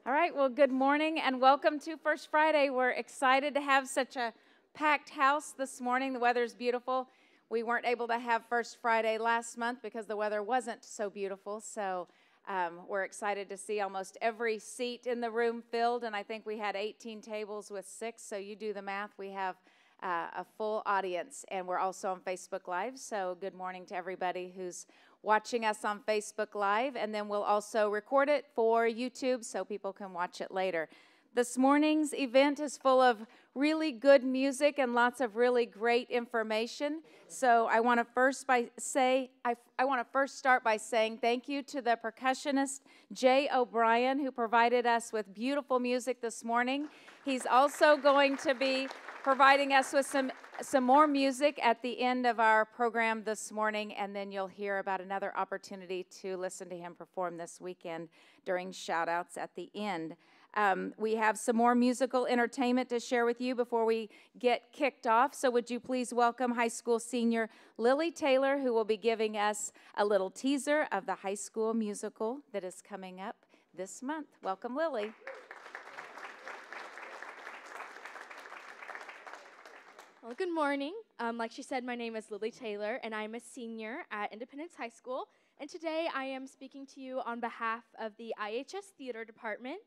All right, well, good morning and welcome to First Friday. We're excited to have such a packed house this morning. The weather's beautiful. We weren't able to have First Friday last month because the weather wasn't so beautiful, so we're excited to see almost every seat in the room filled, and I think we had 18 tables with 6, so you do the math. We have a full audience, and we're also on Facebook Live, so good morning to everybody who's watching us on Facebook Live, and then we'll also record it for YouTube so people can watch it later. This morning's event is full of really good music and lots of really great information. So I want to first start by saying thank you to the percussionist Jay O'Brien, who provided us with beautiful music this morning. He's also going to be providing us with some more music at the end of our program this morning, and then you'll hear about another opportunity to listen to him perform this weekend during shout-outs at the end. We have some more musical entertainment to share with you before we get kicked off, so would you please welcome high school senior Lily Taylor, who will be giving us a little teaser of the high school musical that is coming up this month. Welcome, Lily. Well, good morning. Like she said, my name is Lily Taylor, and I'm a senior at Independence High School. And today I am speaking to you on behalf of the IHS Theater Department.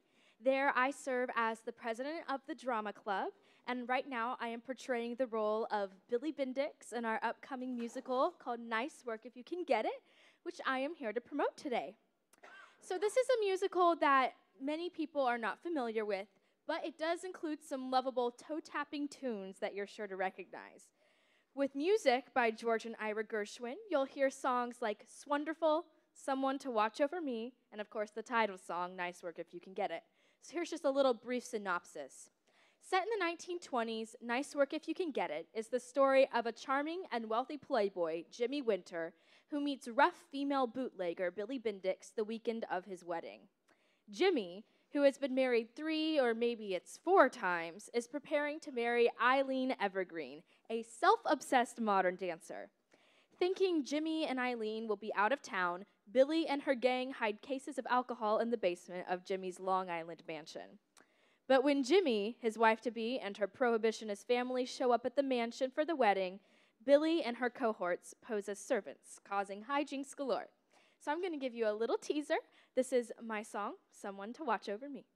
There I serve as the president of the Drama Club, and right now I am portraying the role of Billy Bendix in our upcoming musical called Nice Work If You Can Get It, which I am here to promote today. So this is a musical that many people are not familiar with, but it does include some lovable toe-tapping tunes that you're sure to recognize. With music by George and Ira Gershwin, you'll hear songs like "Swonderful," "Someone to Watch Over Me," and of course the title song, "Nice Work If You Can Get It." So here's just a little brief synopsis. Set in the 1920s, Nice Work If You Can Get It is the story of a charming and wealthy playboy, Jimmy Winter, who meets rough female bootlegger Billy Bendix the weekend of his wedding. Jimmy, who has been married 3 or maybe it's 4 times, is preparing to marry Eileen Evergreen, a self-obsessed modern dancer. Thinking Jimmy and Eileen will be out of town, Billy and her gang hide cases of alcohol in the basement of Jimmy's Long Island mansion. But when Jimmy, his wife-to-be, and her prohibitionist family show up at the mansion for the wedding, Billy and her cohorts pose as servants, causing hijinks galore. So I'm going to give you a little teaser. This is my song, "Someone to Watch Over Me."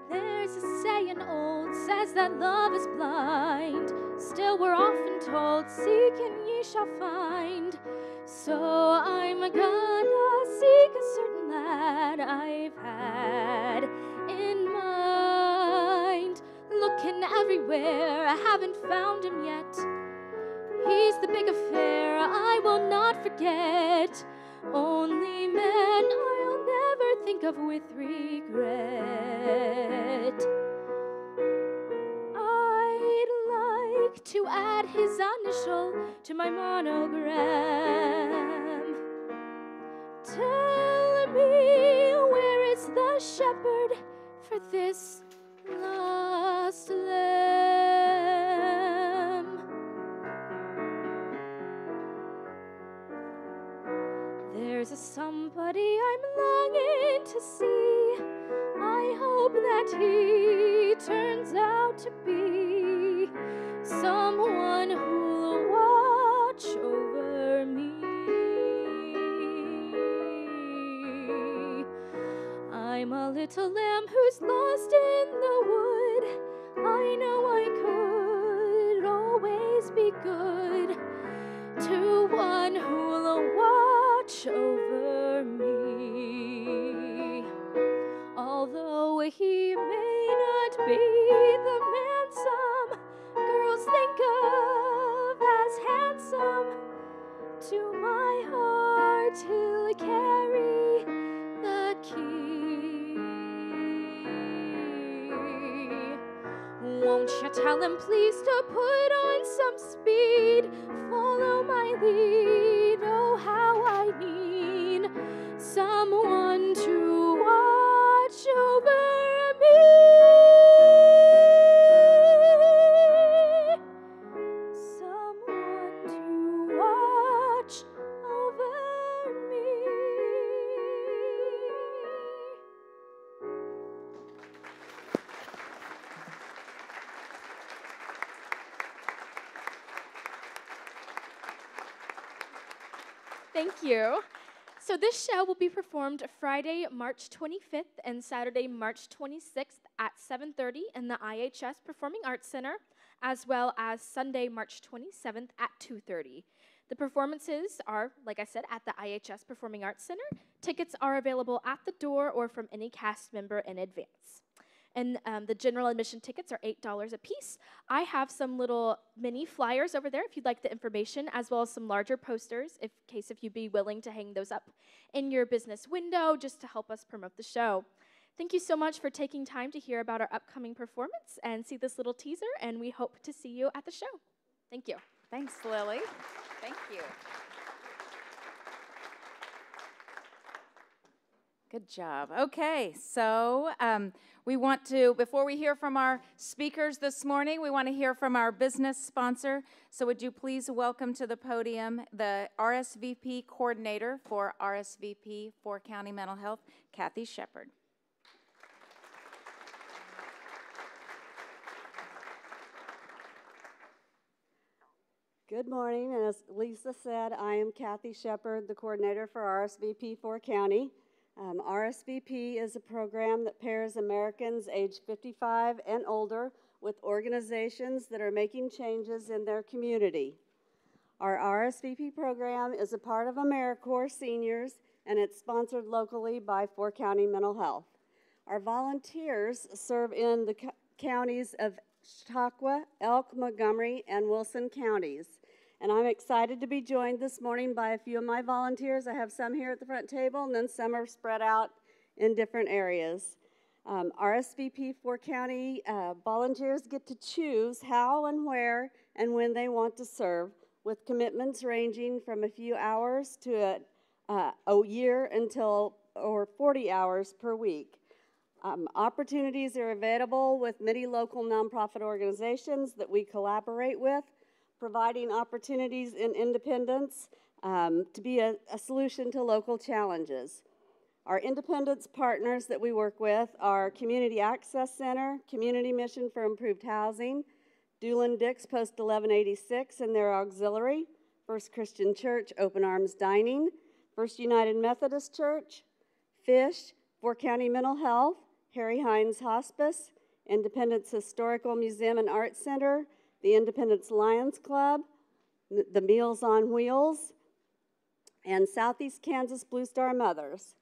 There's a saying old says that love is blind. Still we're often told, seek and ye shall find. So I'm gonna seek a certain lad I've had in mind. Looking everywhere, I haven't found him yet. He's the big affair I will not forget. Only man I'll never think of with regret. I'd like to add his initial to my monogram. Tell me, where is the shepherd for this lost lamb? There's a somebody I'm longing to see. I hope that he turns out to be someone who'll watch over me. I'm a little lamb who's lost in the wood. I know I could always be good to one who'll watch over me. Although he may not be the man some girls think of as handsome, to my heart he'll carry the key. Won't you tell him please to put on some speed? Follow my lead. Oh, how I need someone to watch over me. Someone to watch over me. Thank you. So this show will be performed Friday, March 25th and Saturday, March 26th at 7:30 in the IHS Performing Arts Center, as well as Sunday, March 27th at 2:30. The performances are, like I said, at the IHS Performing Arts Center. Tickets are available at the door or from any cast member in advance. And the general admission tickets are $8 a piece. I have some little mini flyers over there if you'd like the information, as well as some larger posters in case if you'd be willing to hang those up in your business window just to help us promote the show. Thank you so much for taking time to hear about our upcoming performance and see this little teaser, and we hope to see you at the show. Thank you. Thanks, Lily. Thank you. Good job. Okay, so we want to, before we hear from our speakers this morning, we want to hear from our business sponsor. So would you please welcome to the podium the RSVP coordinator for RSVP for County Mental Health, Kathy Shepard. Good morning, and as Lisa said, I am Kathy Shepard, the coordinator for RSVP for County. RSVP is a program that pairs Americans age 55 and older with organizations that are making changes in their community. Our RSVP program is a part of AmeriCorps Seniors, and it's sponsored locally by 4 County Mental Health. Our volunteers serve in the counties of Chautauqua, Elk, Montgomery, and Wilson counties. And I'm excited to be joined this morning by a few of my volunteers. I have some here at the front table, and then some are spread out in different areas. RSVP 4 County volunteers get to choose how and where and when they want to serve, with commitments ranging from a few hours to a year or 40 hours per week. Opportunities are available with many local nonprofit organizations that we collaborate with, providing opportunities in independence to be a solution to local challenges. Our independence partners that we work with are Community Access Center, Community Mission for Improved Housing, Doolin-Dix Post 1186 and their auxiliary, First Christian Church Open Arms Dining, First United Methodist Church, FISH, 4 County Mental Health, Harry Hines Hospice, Independence Historical Museum and Art Center, the Independence Lions Club, the Meals on Wheels, and Southeast Kansas Blue Star Mothers.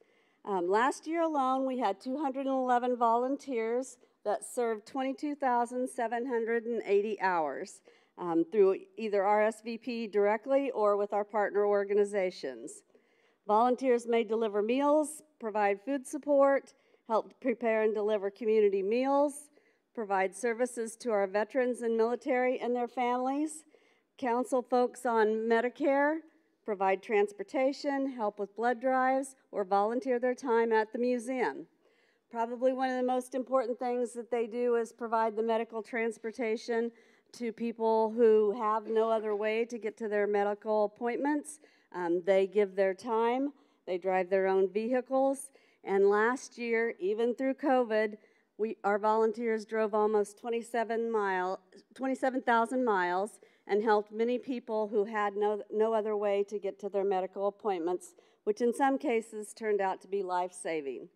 Last year alone, we had 211 volunteers that served 22,780 hours through either RSVP directly or with our partner organizations. Volunteers may deliver meals, provide food support, help prepare and deliver community meals, provide services to our veterans and military and their families, counsel folks on Medicare, provide transportation, help with blood drives, or volunteer their time at the museum. Probably one of the most important things that they do is provide the medical transportation to people who have no other way to get to their medical appointments. They give their time, they drive their own vehicles, and last year, even through COVID, our volunteers drove almost 27,000 miles and helped many people who had no other way to get to their medical appointments, which in some cases turned out to be life-saving.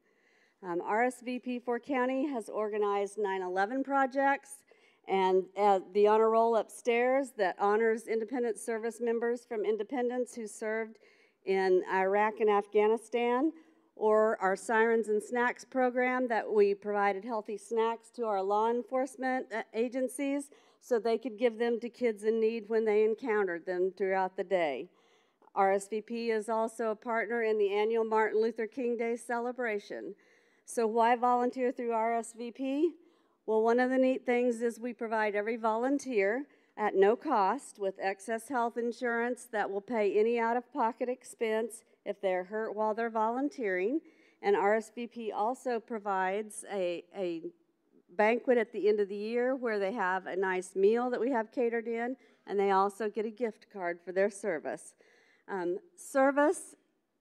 RSVP 4 County has organized 9/11 projects, and the honor roll upstairs that honors independent service members from independents who served in Iraq and Afghanistan, or our Sirens and Snacks program that we provided healthy snacks to our law enforcement agencies so they could give them to kids in need when they encountered them throughout the day. RSVP is also a partner in the annual Martin Luther King Day celebration. So why volunteer through RSVP? Well, one of the neat things is we provide every volunteer at no cost with excess health insurance that will pay any out-of-pocket expense if they're hurt while they're volunteering. And RSVP also provides a banquet at the end of the year where they have a nice meal that we have catered in, and they also get a gift card for their service. Service,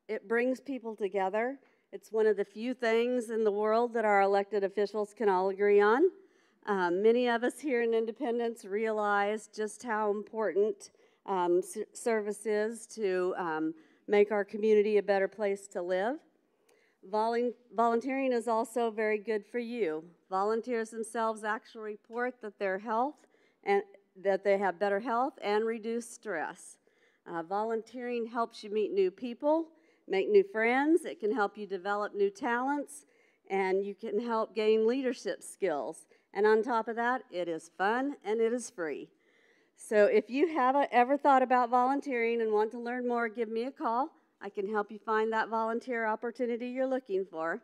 it brings people together. It's one of the few things in the world that our elected officials can all agree on. Many of us here in Independence realize just how important service is to make our community a better place to live. Volunteering is also very good for you. Volunteers themselves actually report that their health and that they have better health and reduce stress. Volunteering helps you meet new people, make new friends. It can help you develop new talents, and you can help gain leadership skills. And on top of that, it is fun and it is free. So if you have ever thought about volunteering and want to learn more, give me a call. I can help you find that volunteer opportunity you're looking for.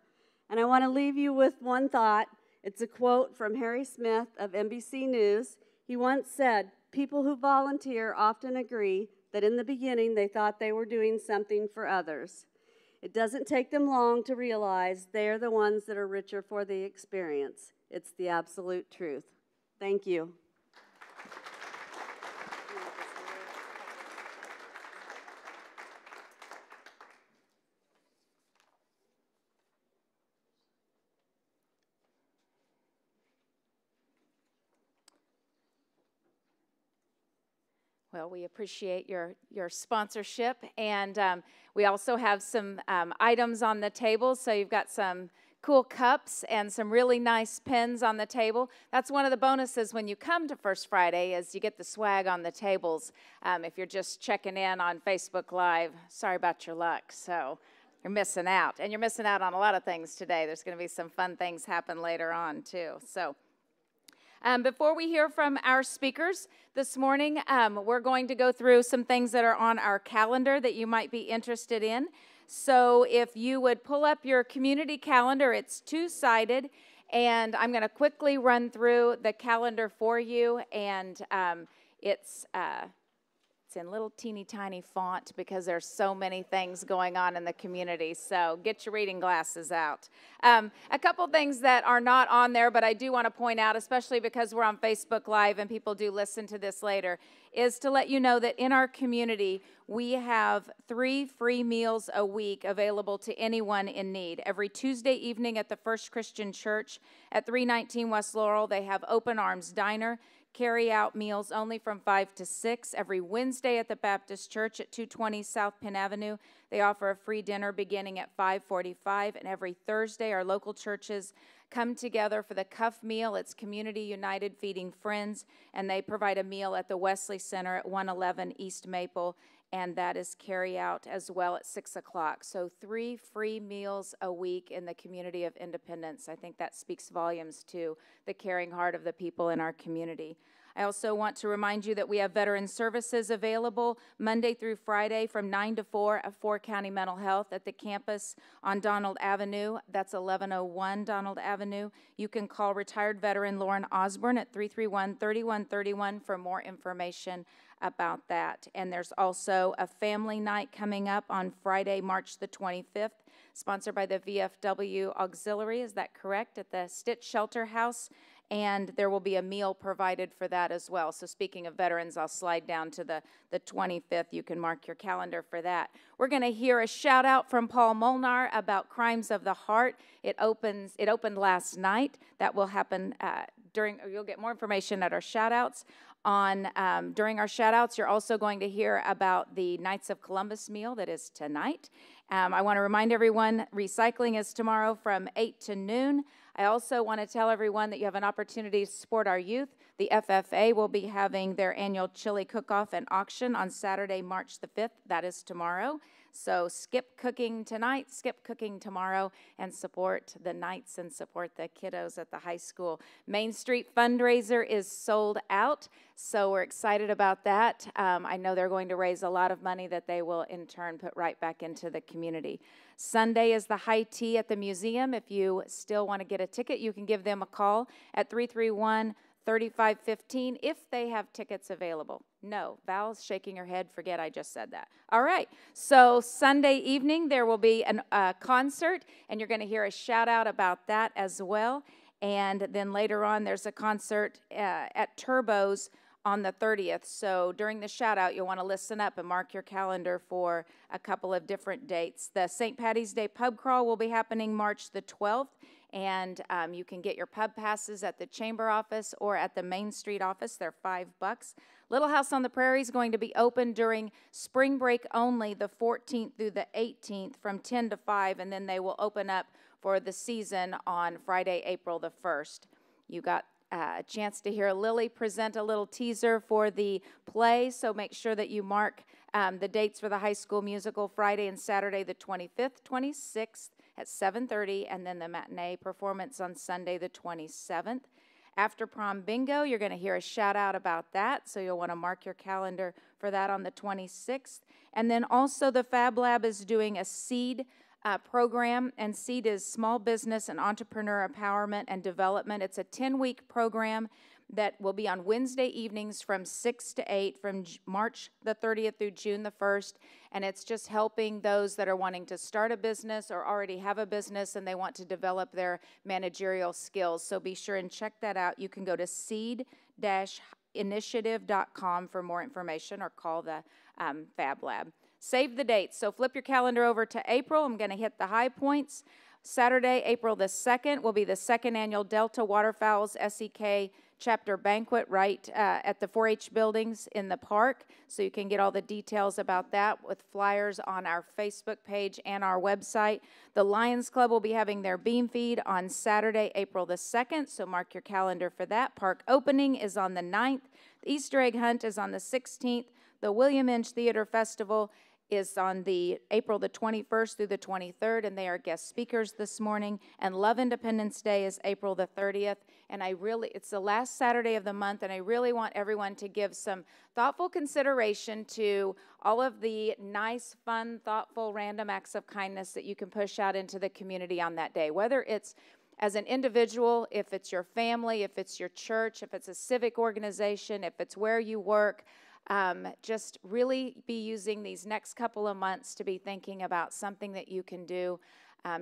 And I want to leave you with one thought. It's a quote from Harry Smith of NBC News. He once said, "People who volunteer often agree that in the beginning they thought they were doing something for others. It doesn't take them long to realize they are the ones that are richer for the experience." It's the absolute truth. Thank you. Well, we appreciate your sponsorship, and we also have some items on the table. So you've got some cool cups and some really nice pens on the table. That's one of the bonuses when you come to First Friday is you get the swag on the tables. If you're just checking in on Facebook Live, sorry about your luck. So you're missing out, and you're missing out on a lot of things today. There's going to be some fun things happen later on too. So. Before we hear from our speakers this morning, we're going to go through some things that are on our calendar that you might be interested in. So if you would pull up your community calendar, it's two-sided, and I'm going to quickly run through the calendar for you, and it's in little teeny tiny font because there's so many things going on in the community, so get your reading glasses out. A couple things that are not on there, but I do want to point out, especially because we're on Facebook Live and people do listen to this later, is to let you know that in our community, we have 3 free meals a week available to anyone in need. Every Tuesday evening at the First Christian Church at 319 West Laurel, they have Open Arms Diner, carry out meals only from 5 to 6. Every Wednesday at the Baptist Church at 220 South Penn Avenue, they offer a free dinner beginning at 5:45. And every Thursday, our local churches come together for the Cuff Meal. It's Community United Feeding Friends, and they provide a meal at the Wesley Center at 111 East Maple, and that is carry out as well at 6 o'clock. So 3 free meals a week in the community of Independence. I think that speaks volumes to the caring heart of the people in our community. I also want to remind you that we have veteran services available Monday through Friday from 9 to 4 at 4 County Mental Health at the campus on Donald Avenue. That's 1101 Donald Avenue. You can call retired veteran Lauren Osborne at 331-3131 for more information about that. And there's also a family night coming up on Friday, March the 25th, sponsored by the VFW Auxiliary. Is that correct? At the Stitch Shelter House. And there will be a meal provided for that as well. So speaking of veterans, I'll slide down to the 25th. You can mark your calendar for that. We're going to hear a shout out from Paul Molnar about Crimes of the Heart. It opened last night. That will happen you'll get more information at our shout outs. During our shout outs, you're also going to hear about the Knights of Columbus meal that is tonight. I want to remind everyone, recycling is tomorrow from 8 to noon. I also want to tell everyone that you have an opportunity to support our youth. The FFA will be having their annual chili cook-off and auction on Saturday, March the 5th. That is tomorrow. So skip cooking tonight, skip cooking tomorrow, and support the Knights and support the kiddos at the high school. Main Street fundraiser is sold out, so we're excited about that. I know they're going to raise a lot of money that they will in turn put right back into the community. Sunday is the high tea at the museum. If you still want to get a ticket, you can give them a call at 331-3515 if they have tickets available. No, Val's shaking her head. Forget I just said that. All right. So Sunday evening there will be a concert, and you're going to hear a shout out about that as well. And then later on there's a concert at Turbo's on the 30th. So during the shout out, you'll want to listen up and mark your calendar for a couple of different dates. The St. Patty's Day pub crawl will be happening March the 12th. And you can get your pub passes at the chamber office or at the Main Street office. They're $5. Little House on the Prairie is going to be open during spring break only, the 14th through the 18th from 10 to 5, and then they will open up for the season on Friday, April the 1st. You got a chance to hear Lily present a little teaser for the play, so make sure that you mark the dates for the high school musical Friday and Saturday the 25th, 26th at 7:30, and then the matinee performance on Sunday the 27th. After prom bingo, you're going to hear a shout out about that, so you'll want to mark your calendar for that on the 26th. And then also the Fab Lab is doing a SEED program, and SEED is Small Business and Entrepreneur Empowerment and Development. It's a 10-week program that will be on Wednesday evenings from 6 to 8 from March the 30th through June the 1st, and it's just helping those that are wanting to start a business or already have a business and they want to develop their managerial skills. So be sure and check that out. You can go to seed-initiative.com for more information or call the Fab Lab. Save the dates. So flip your calendar over to April. I'm going to hit the high points. Saturday, April the 2nd, will be the second annual Delta Waterfowls SEK chapter banquet right at the 4-H buildings in the park. So you can get all the details about that with flyers on our Facebook page and our website. The Lions Club will be having their beam feed on Saturday, April the 2nd. So mark your calendar for that. Park opening is on the 9th. The Easter egg hunt is on the 16th. The William Inge Theater Festival is on the April the 21st through the 23rd, and they are guest speakers this morning. And Love Independence Day is April the 30th, and it's the last Saturday of the month, and I really want everyone to give some thoughtful consideration to all of the nice, fun, thoughtful, random acts of kindness that you can push out into the community on that day, whether it's as an individual, if it's your family, if it's your church, if it's a civic organization, if it's where you work. Just really be using these next couple of months to be thinking about something that you can do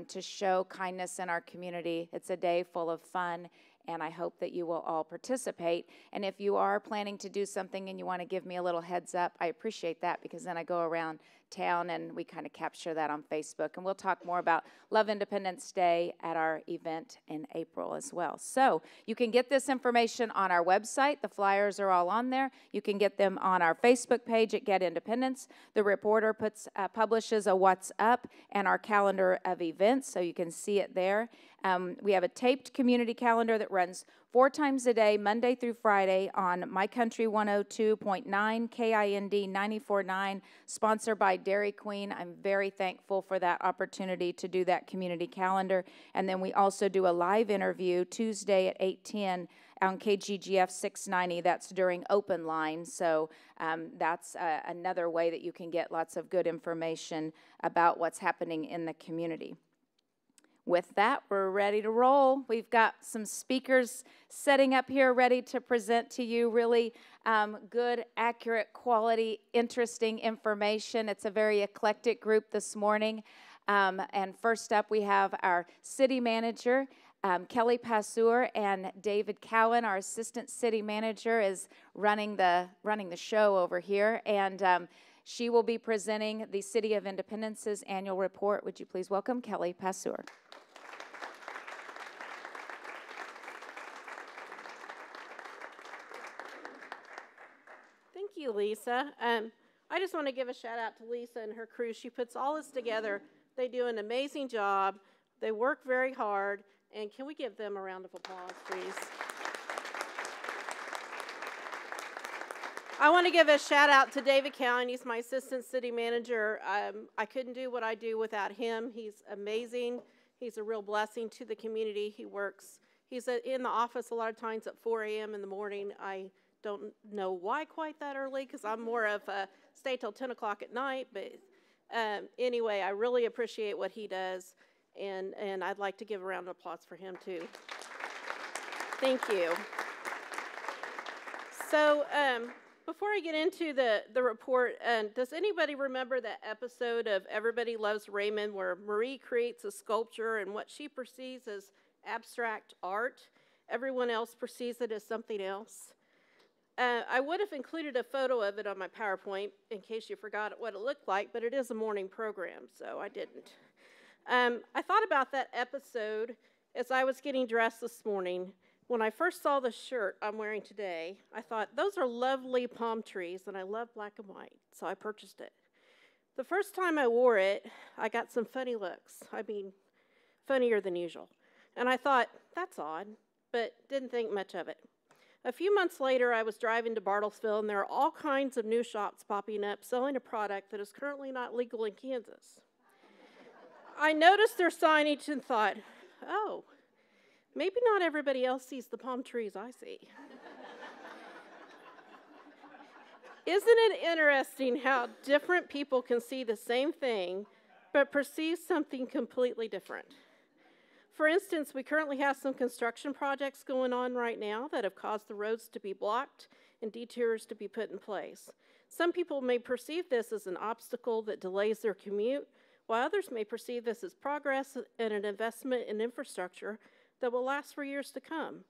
to show kindness in our community. It's a day full of fun, and I hope that you will all participate. And if you are planning to do something and you want to give me a little heads up, I appreciate that, because then I go around town and we kind of capture that on Facebook. And we'll talk more about Love Independence Day at our event in April as well. So you can get this information on our website. The flyers are all on there. You can get them on our Facebook page at Get Independence. The reporter publishes a What's Up and our calendar of events, so you can see it there. We have a taped community calendar that runs 4 times a day, Monday through Friday, on My Country 102.9, KIND 94.9, sponsored by Dairy Queen. I'm very thankful for that opportunity to do that community calendar. And then we also do a live interview Tuesday at 8:10 on KGGF 690. That's during open line. So that's another way that you can get lots of good information about what's happening in the community. With that, we're ready to roll. We've got some speakers setting up here ready to present to you really good, accurate, quality, interesting information. It's a very eclectic group this morning. And first up, we have our city manager, Kelly Passeur, and David Cowan, our assistant city manager, is running the show over here. And she will be presenting the City of Independence's annual report. Would you please welcome Kelly Passeur? Thank you, Lisa. I just want to give a shout out to Lisa and her crew. She puts all this together. They do an amazing job. They work very hard. And can we give them a round of applause, please? I want to give a shout out to David Cowan. He's my assistant city manager. I couldn't do what I do without him. He's amazing. He's a real blessing to the community. He's in the office a lot of times at 4 a.m. in the morning. I don't know why quite that early, because I'm more of a stay till 10 o'clock at night. But anyway, I really appreciate what he does, and I'd like to give a round of applause for him too. Thank you. So before I get into the report, does anybody remember that episode of Everybody Loves Raymond where Marie creates a sculpture and what she perceives as abstract art, everyone else perceives it as something else? I would have included a photo of it on my PowerPoint in case you forgot what it looked like, but it is a morning program, so I didn't. I thought about that episode as I was getting dressed this morning. When I first saw the shirt I'm wearing today, I thought, those are lovely palm trees, and I love black and white, so I purchased it. The first time I wore it, I got some funny looks. I mean, funnier than usual. And I thought, that's odd, but didn't think much of it. A few months later, I was driving to Bartlesville, and there are all kinds of new shops popping up selling a product that is currently not legal in Kansas. I noticed their signage and thought, oh, maybe not everybody else sees the palm trees I see. Isn't it interesting how different people can see the same thing, but perceive something completely different? For instance, we currently have some construction projects going on right now that have caused the roads to be blocked and detours to be put in place. Some people may perceive this as an obstacle that delays their commute, while others may perceive this as progress and an investment in infrastructure that will last for years to come.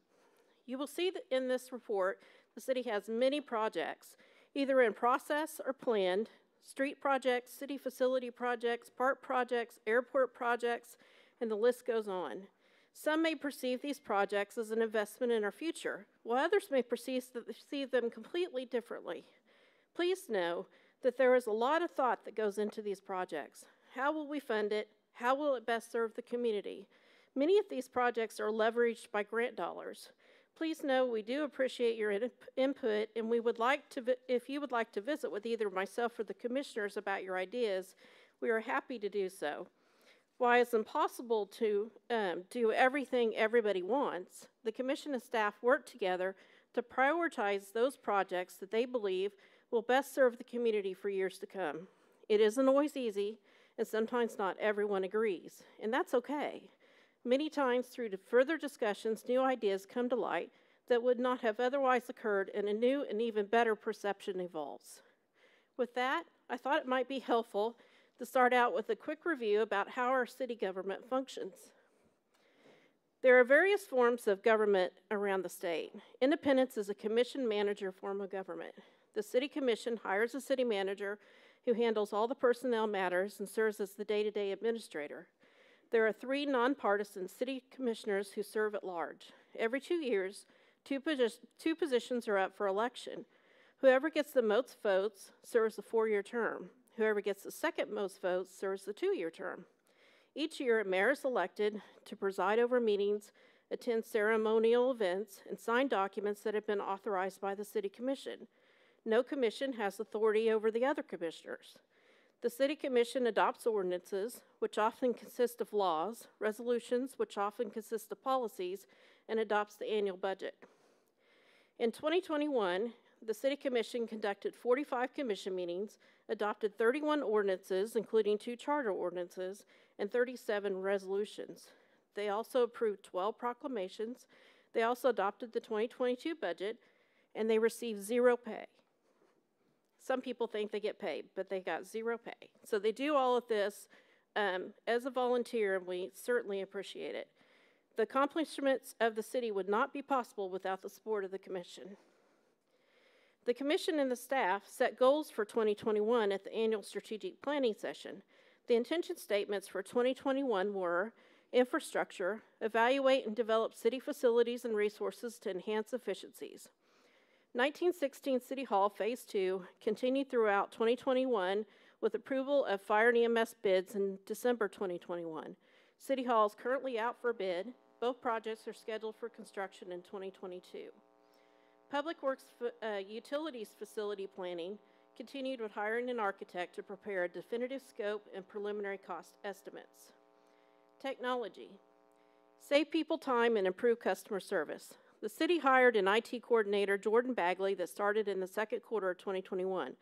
You will see that in this report, the city has many projects, either in process or planned: street projects, city facility projects, park projects, airport projects, and the list goes on. Some may perceive these projects as an investment in our future, while others may perceive them completely differently. Please know that there is a lot of thought that goes into these projects. How will we fund it? How will it best serve the community? Many of these projects are leveraged by grant dollars. Please know we do appreciate your input, and we would like to, if you would like to visit with either myself or the commissioners about your ideas, we are happy to do so. While it's impossible to do everything everybody wants, the commission and staff work together to prioritize those projects that they believe will best serve the community for years to come. It isn't always easy, and sometimes not everyone agrees, and that's okay. Many times, through further discussions, new ideas come to light that would not have otherwise occurred, and a new and even better perception evolves. With that, I thought it might be helpful to start out with a quick review about how our city government functions. There are various forms of government around the state. Independence is a commission-manager form of government. The city commission hires a city manager who handles all the personnel matters and serves as the day-to-day administrator. There are 3 nonpartisan city commissioners who serve at large. Every 2 years, two positions are up for election. Whoever gets the most votes serves a 4-year term. Whoever gets the second most votes serves a 2-year term. Each year, a mayor is elected to preside over meetings, attend ceremonial events, and sign documents that have been authorized by the city commission. No commission has authority over the other commissioners. The city commission adopts ordinances, which often consist of laws, resolutions, which often consist of policies, and adopts the annual budget. In 2021, the city commission conducted 45 commission meetings, adopted 31 ordinances, including 2 charter ordinances, and 37 resolutions. They also approved 12 proclamations. They also adopted the 2022 budget, and they received 0 pay. Some people think they get paid, but they got 0 pay. So they do all of this as a volunteer, and we certainly appreciate it. The accomplishments of the city would not be possible without the support of the commission. The commission and the staff set goals for 2021 at the annual strategic planning session. The intention statements for 2021 were: infrastructure, evaluate and develop city facilities and resources to enhance efficiencies. 1916 City Hall Phase 2 continued throughout 2021 with approval of fire and EMS bids in December 2021. City Hall is currently out for bid. Both projects are scheduled for construction in 2022. Public Works Utilities facility planning continued with hiring an architect to prepare a definitive scope and preliminary cost estimates. Technology. Save people time and improve customer service. The city hired an IT coordinator, Jordan Bagley, that started in the second quarter of 2021.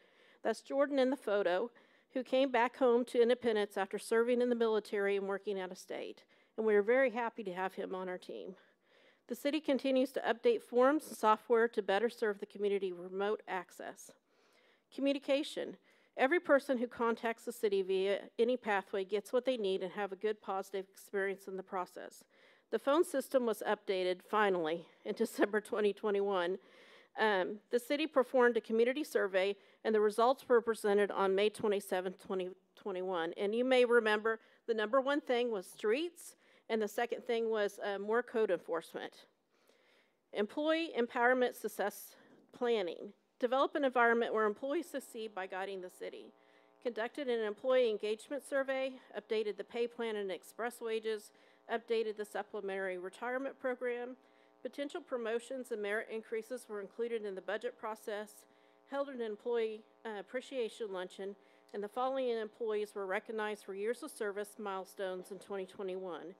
That's Jordan in the photo, who came back home to Independence after serving in the military and working out of state. And we are very happy to have him on our team. The city continues to update forms and software to better serve the community remote access. Communication. Every person who contacts the city via any pathway gets what they need and have a good positive experience in the process. The phone system was updated, finally, in December 2021. The city performed a community survey, and the results were presented on May 27, 2021. And you may remember the number one thing was streets, and the second thing was more code enforcement. Employee empowerment success planning. Develop an environment where employees succeed by guiding the city. Conducted an employee engagement survey, updated the pay plan and express wages, updated the supplementary retirement program. Potential promotions and merit increases were included in the budget process, held an employee appreciation luncheon, and the following employees were recognized for years of service milestones in 2021.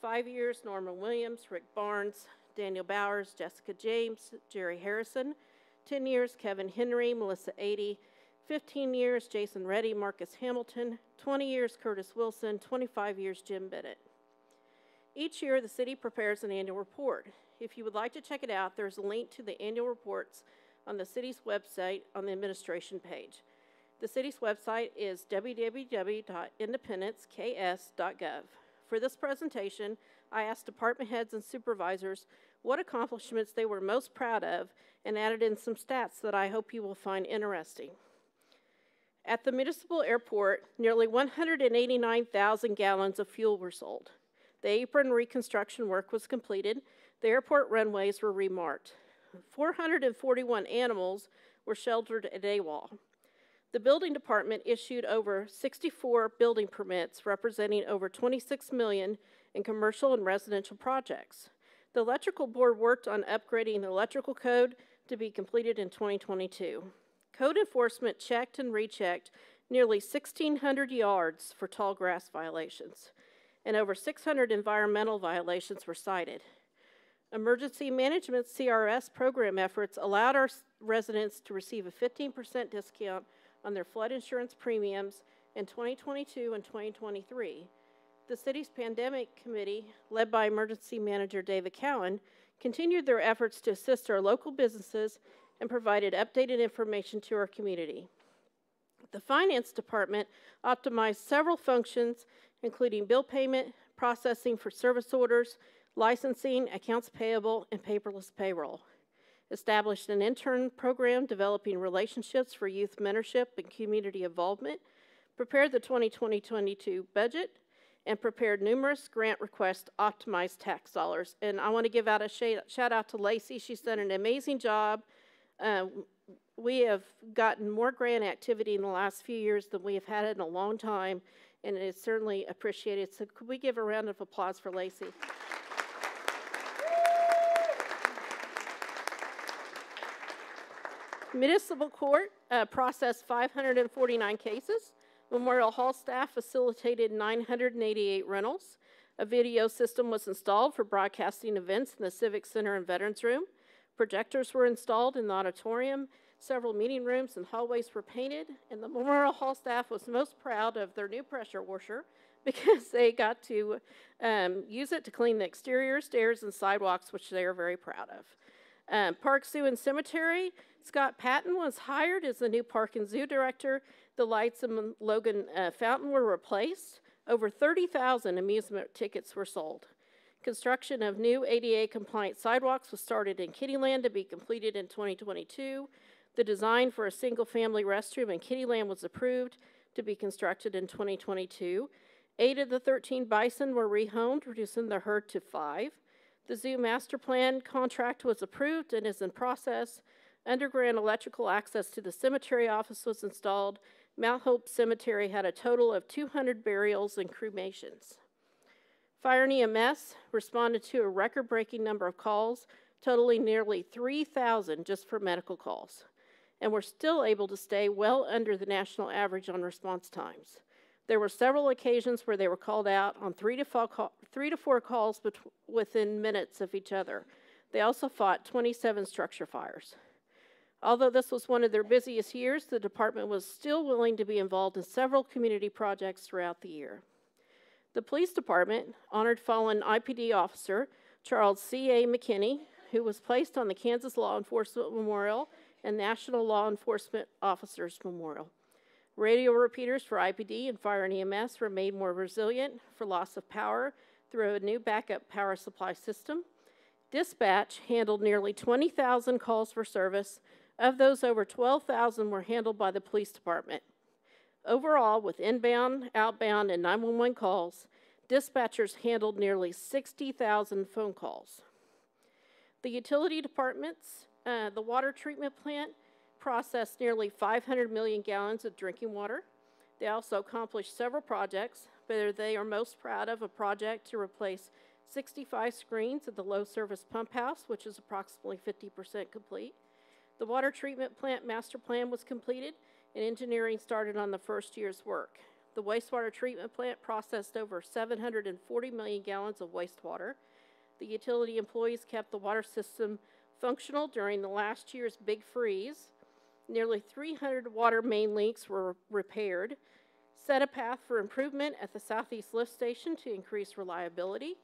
5 years, Norman Williams, Rick Barnes, Daniel Bowers, Jessica James, Jerry Harrison. 10 years, Kevin Henry, Melissa 80. 15 years, Jason Reddy, Marcus Hamilton. 20 years, Curtis Wilson. 25 years, Jim Bennett. Each year, the city prepares an annual report. If you would like to check it out, there's a link to the annual reports on the city's website on the administration page. The city's website is www.independenceks.gov. For this presentation, I asked department heads and supervisors what accomplishments they were most proud of and added in some stats that I hope you will find interesting. At the municipal airport, nearly 189,000 gallons of fuel were sold. The apron reconstruction work was completed. The airport runways were remarked. 441 animals were sheltered at AWOL. The building department issued over 64 building permits representing over $26 million in commercial and residential projects. The electrical board worked on upgrading the electrical code to be completed in 2022. Code enforcement checked and rechecked nearly 1,600 yards for tall grass violations, and over 600 environmental violations were cited. Emergency management CRS program efforts allowed our residents to receive a 15% discount on their flood insurance premiums in 2022 and 2023. The city's pandemic committee, led by emergency manager David Cowan, continued their efforts to assist our local businesses and provided updated information to our community. The finance department optimized several functions, including bill payment, processing for service orders, licensing, accounts payable, and paperless payroll. Established an intern program developing relationships for youth mentorship and community involvement, prepared the 2020-22 budget, and prepared numerous grant requests to optimize tax dollars. And I want to give out a shout out to Lacey. She's done an amazing job. We have gotten more grant activity in the last few years than we have had in a long time, and it's certainly appreciated. So could we give a round of applause for Lacey? Municipal Court processed 549 cases. Memorial Hall staff facilitated 988 rentals. A video system was installed for broadcasting events in the Civic Center and Veterans Room. Projectors were installed in the auditorium. Several meeting rooms and hallways were painted. And the Memorial Hall staff was most proud of their new pressure washer because they got to use it to clean the exterior, stairs, and sidewalks, which they are very proud of. Park, Zoo, and Cemetery, Scott Patton was hired as the new Park and Zoo director. The lights in Logan Fountain were replaced. Over 30,000 amusement tickets were sold. Construction of new ADA-compliant sidewalks was started in Kittyland to be completed in 2022. The design for a single-family restroom in Kittyland was approved to be constructed in 2022. 8 of the 13 bison were rehomed, reducing the herd to 5. The zoo master plan contract was approved and is in process. Underground electrical access to the cemetery office was installed. Mount Hope Cemetery had a total of 200 burials and cremations. Fire and EMS responded to a record-breaking number of calls totaling nearly 3,000 just for medical calls. And we're still able to stay well under the national average on response times. There were several occasions where they were called out on 3 to 4 calls within minutes of each other. They also fought 27 structure fires. Although this was one of their busiest years, the department was still willing to be involved in several community projects throughout the year. The police department honored fallen IPD officer Charles C.A. McKinney, who was placed on the Kansas Law Enforcement Memorial and National Law Enforcement Officers Memorial. Radio repeaters for IPD and fire and EMS were made more resilient for loss of power through a new backup power supply system. Dispatch handled nearly 20,000 calls for service. Of those, over 12,000 were handled by the police department. Overall, with inbound, outbound, and 911 calls, dispatchers handled nearly 60,000 phone calls. The utility departments, the water treatment plant, processed nearly 500 million gallons of drinking water. They also accomplished several projects, but they are most proud of a project to replace 65 screens at the low service pump house, which is approximately 50% complete. The water treatment plant master plan was completed, and engineering started on the first year's work. The wastewater treatment plant processed over 740 million gallons of wastewater. The utility employees kept the water system functional during the last year's big freeze. Nearly 300 water main leaks were repaired, set a path for improvement at the Southeast Lift Station to increase reliability,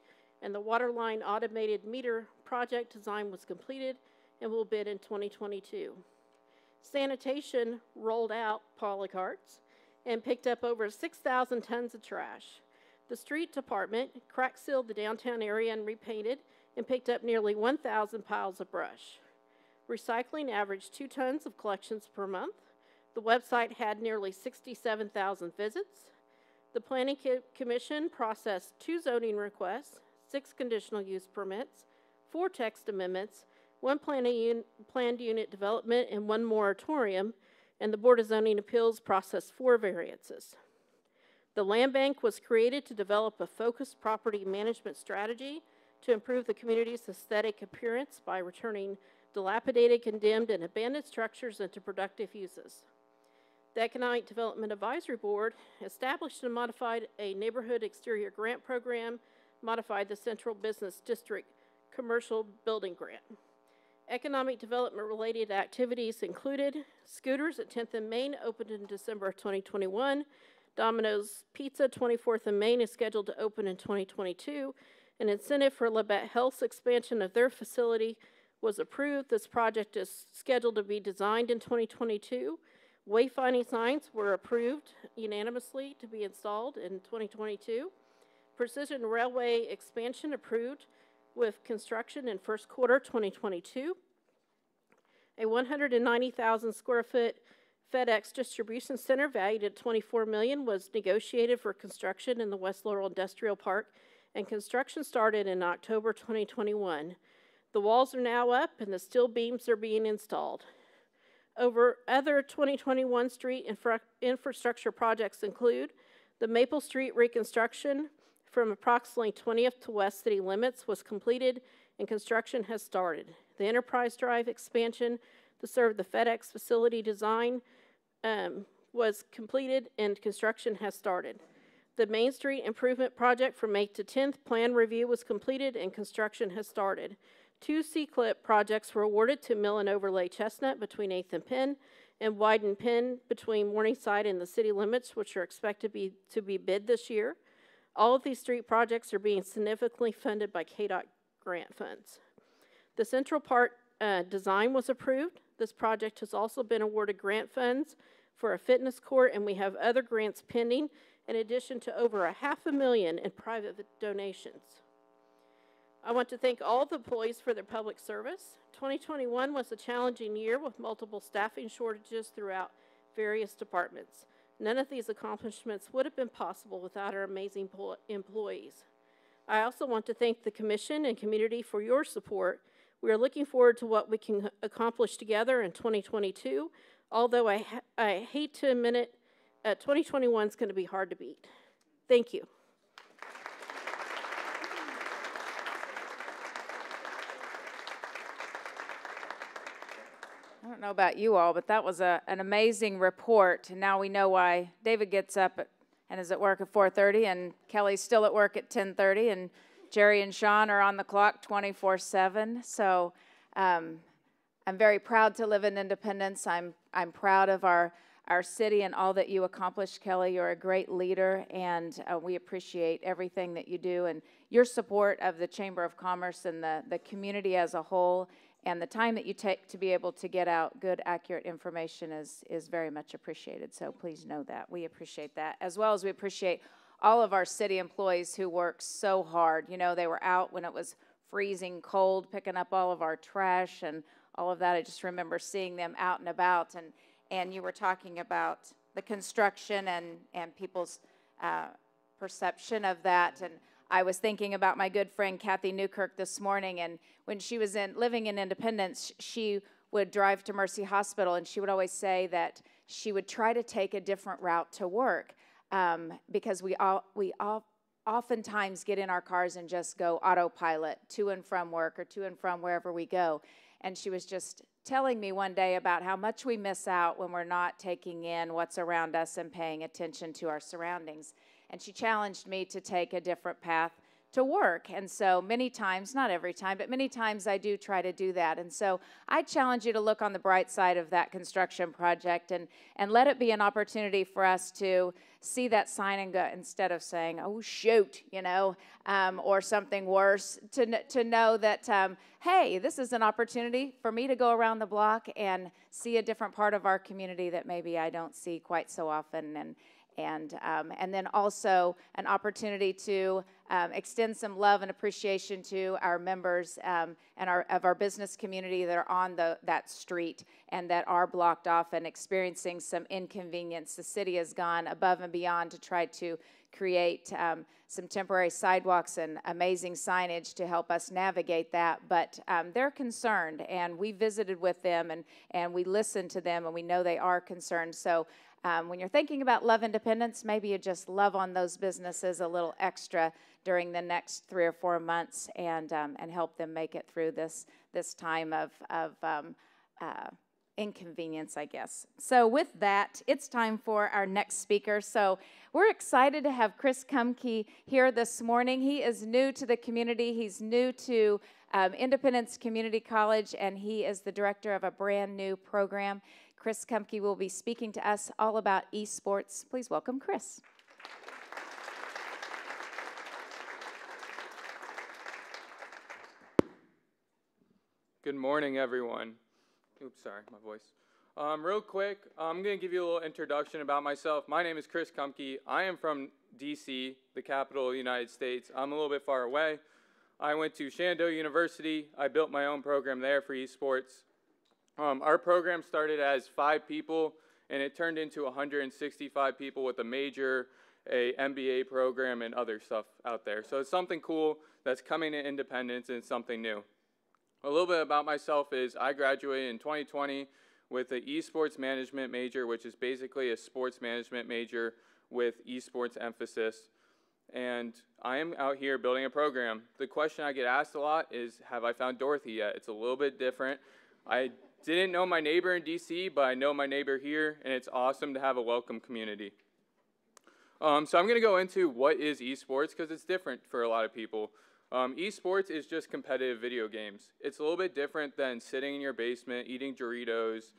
and the water line automated meter project design was completed and will bid in 2022. Sanitation rolled out polycarts and picked up over 6,000 tons of trash. The street department crack sealed the downtown area and repainted and picked up nearly 1,000 piles of brush. Recycling averaged 2 tons of collections per month. The website had nearly 67,000 visits. The Planning Commission processed 2 zoning requests, 6 conditional use permits, 4 text amendments, 1 planned unit development, and 1 moratorium, and the Board of Zoning Appeals processed 4 variances. The Land Bank was created to develop a focused property management strategy to improve the community's aesthetic appearance by returning dilapidated, condemned, and abandoned structures into productive uses. The Economic Development Advisory Board established and modified a neighborhood exterior grant program, modified the Central Business District Commercial Building Grant. Economic development related activities included Scooters at 10th and Main opened in December of 2021. Domino's Pizza 24th and Main is scheduled to open in 2022. An incentive for Labette Health's expansion of their facility was approved. This project is scheduled to be designed in 2022. Wayfinding signs were approved unanimously to be installed in 2022. Precision Railway expansion approved with construction in first quarter 2022. A 190,000 square foot Fedex distribution center valued at $24 million was negotiated for construction in the West Laurel Industrial Park, and construction started in October 2021. The walls are now up and the steel beams are being installed. Other 2021 street infrastructure projects include the Maple Street reconstruction from approximately 20th to West City limits was completed and construction has started. The Enterprise Drive expansion to serve the FedEx facility design was completed and construction has started. The Main Street improvement project from 8th to 10th plan review was completed and construction has started. 2 C-clip projects were awarded to Mill and Overlay Chestnut between 8th and Penn, and Widen Penn between Morningside and the city limits, which are expected to be bid this year. All of these street projects are being significantly funded by KDOT grant funds. The Central Park design was approved. This project has also been awarded grant funds for a fitness court, and we have other grants pending, in addition to over $500,000 in private donations. I want to thank all the employees for their public service. 2021 was a challenging year with multiple staffing shortages throughout various departments. None of these accomplishments would have been possible without our amazing employees. I also want to thank the Commission and community for your support. We are looking forward to what we can accomplish together in 2022, although I hate to admit it, 2021 is going to be hard to beat. Thank you. don't know about you all, but that was an amazing report. And now we know why David gets up and is at work at 4:30, and Kelly's still at work at 10:30, and Jerry and Sean are on the clock 24/7. So I'm very proud to live in Independence. I'm proud of our city and all that you accomplished, Kelly. You're a great leader, and we appreciate everything that you do and your support of the Chamber of Commerce and the community as a whole, and the time that you take to be able to get out good, accurate information is very much appreciated. So please know that. We appreciate that, as well as we appreciate all of our city employees who work so hard. You know, they were out when it was freezing cold, picking up all of our trash and all of that. I just remember seeing them out and about, and you were talking about the construction and people's perception of that. And I was thinking about my good friend Kathy Newkirk this morning, and when she was living in Independence, she would drive to Mercy Hospital, and she would always say that she would try to take a different route to work because we oftentimes get in our cars and just go autopilot to and from work or to and from wherever we go. And she was just telling me one day about how much we miss out when we're not taking in what's around us and paying attention to our surroundings. And she challenged me to take a different path to work. And so many times, not every time, but many times I do try to do that. And so I challenge you to look on the bright side of that construction project and let it be an opportunity for us to see that sign and go, instead of saying, oh, shoot, you know, or something worse, to know that, hey, this is an opportunity for me to go around the block and see a different part of our community that maybe I don't see quite so often. And then also an opportunity to extend some love and appreciation to our members and of our business community that are on that street and that are blocked off and experiencing some inconvenience. The city has gone above and beyond to try to create some temporary sidewalks and amazing signage to help us navigate that, but they're concerned, and we visited with them and we listened to them, and we know they are concerned. So when you're thinking about Love Independence, maybe you just love on those businesses a little extra during the next 3 or 4 months and help them make it through this time of inconvenience, I guess. So with that, it's time for our next speaker. So we're excited to have Chris Kumke here this morning. He is new to the community. He's new to Independence Community College, and he is the director of a brand new program. Chris Kumke will be speaking to us all about esports. Please welcome Chris. Good morning, everyone. Oops, sorry, my voice. Real quick, I'm going to give you a little introduction about myself. My name is Chris Kumke. I am from D.C., the capital of the United States. I'm a little bit far away. I went to Shenandoah University. I built my own program there for esports. Our program started as 5 people, and it turned into 165 people with a major, a MBA program, and other stuff out there. So it's something cool that's coming to Independence, and it's something new. A little bit about myself is I graduated in 2020 with an esports management major, which is basically a sports management major with esports emphasis. And I am out here building a program. The question I get asked a lot is, have I found Dorothy yet? It's a little bit different. I didn't know my neighbor in DC, but I know my neighbor here, and it's awesome to have a welcome community. So I'm going to go into what is esports, because it's different for a lot of people. Esports is just competitive video games. It's a little bit different than sitting in your basement, eating Doritos,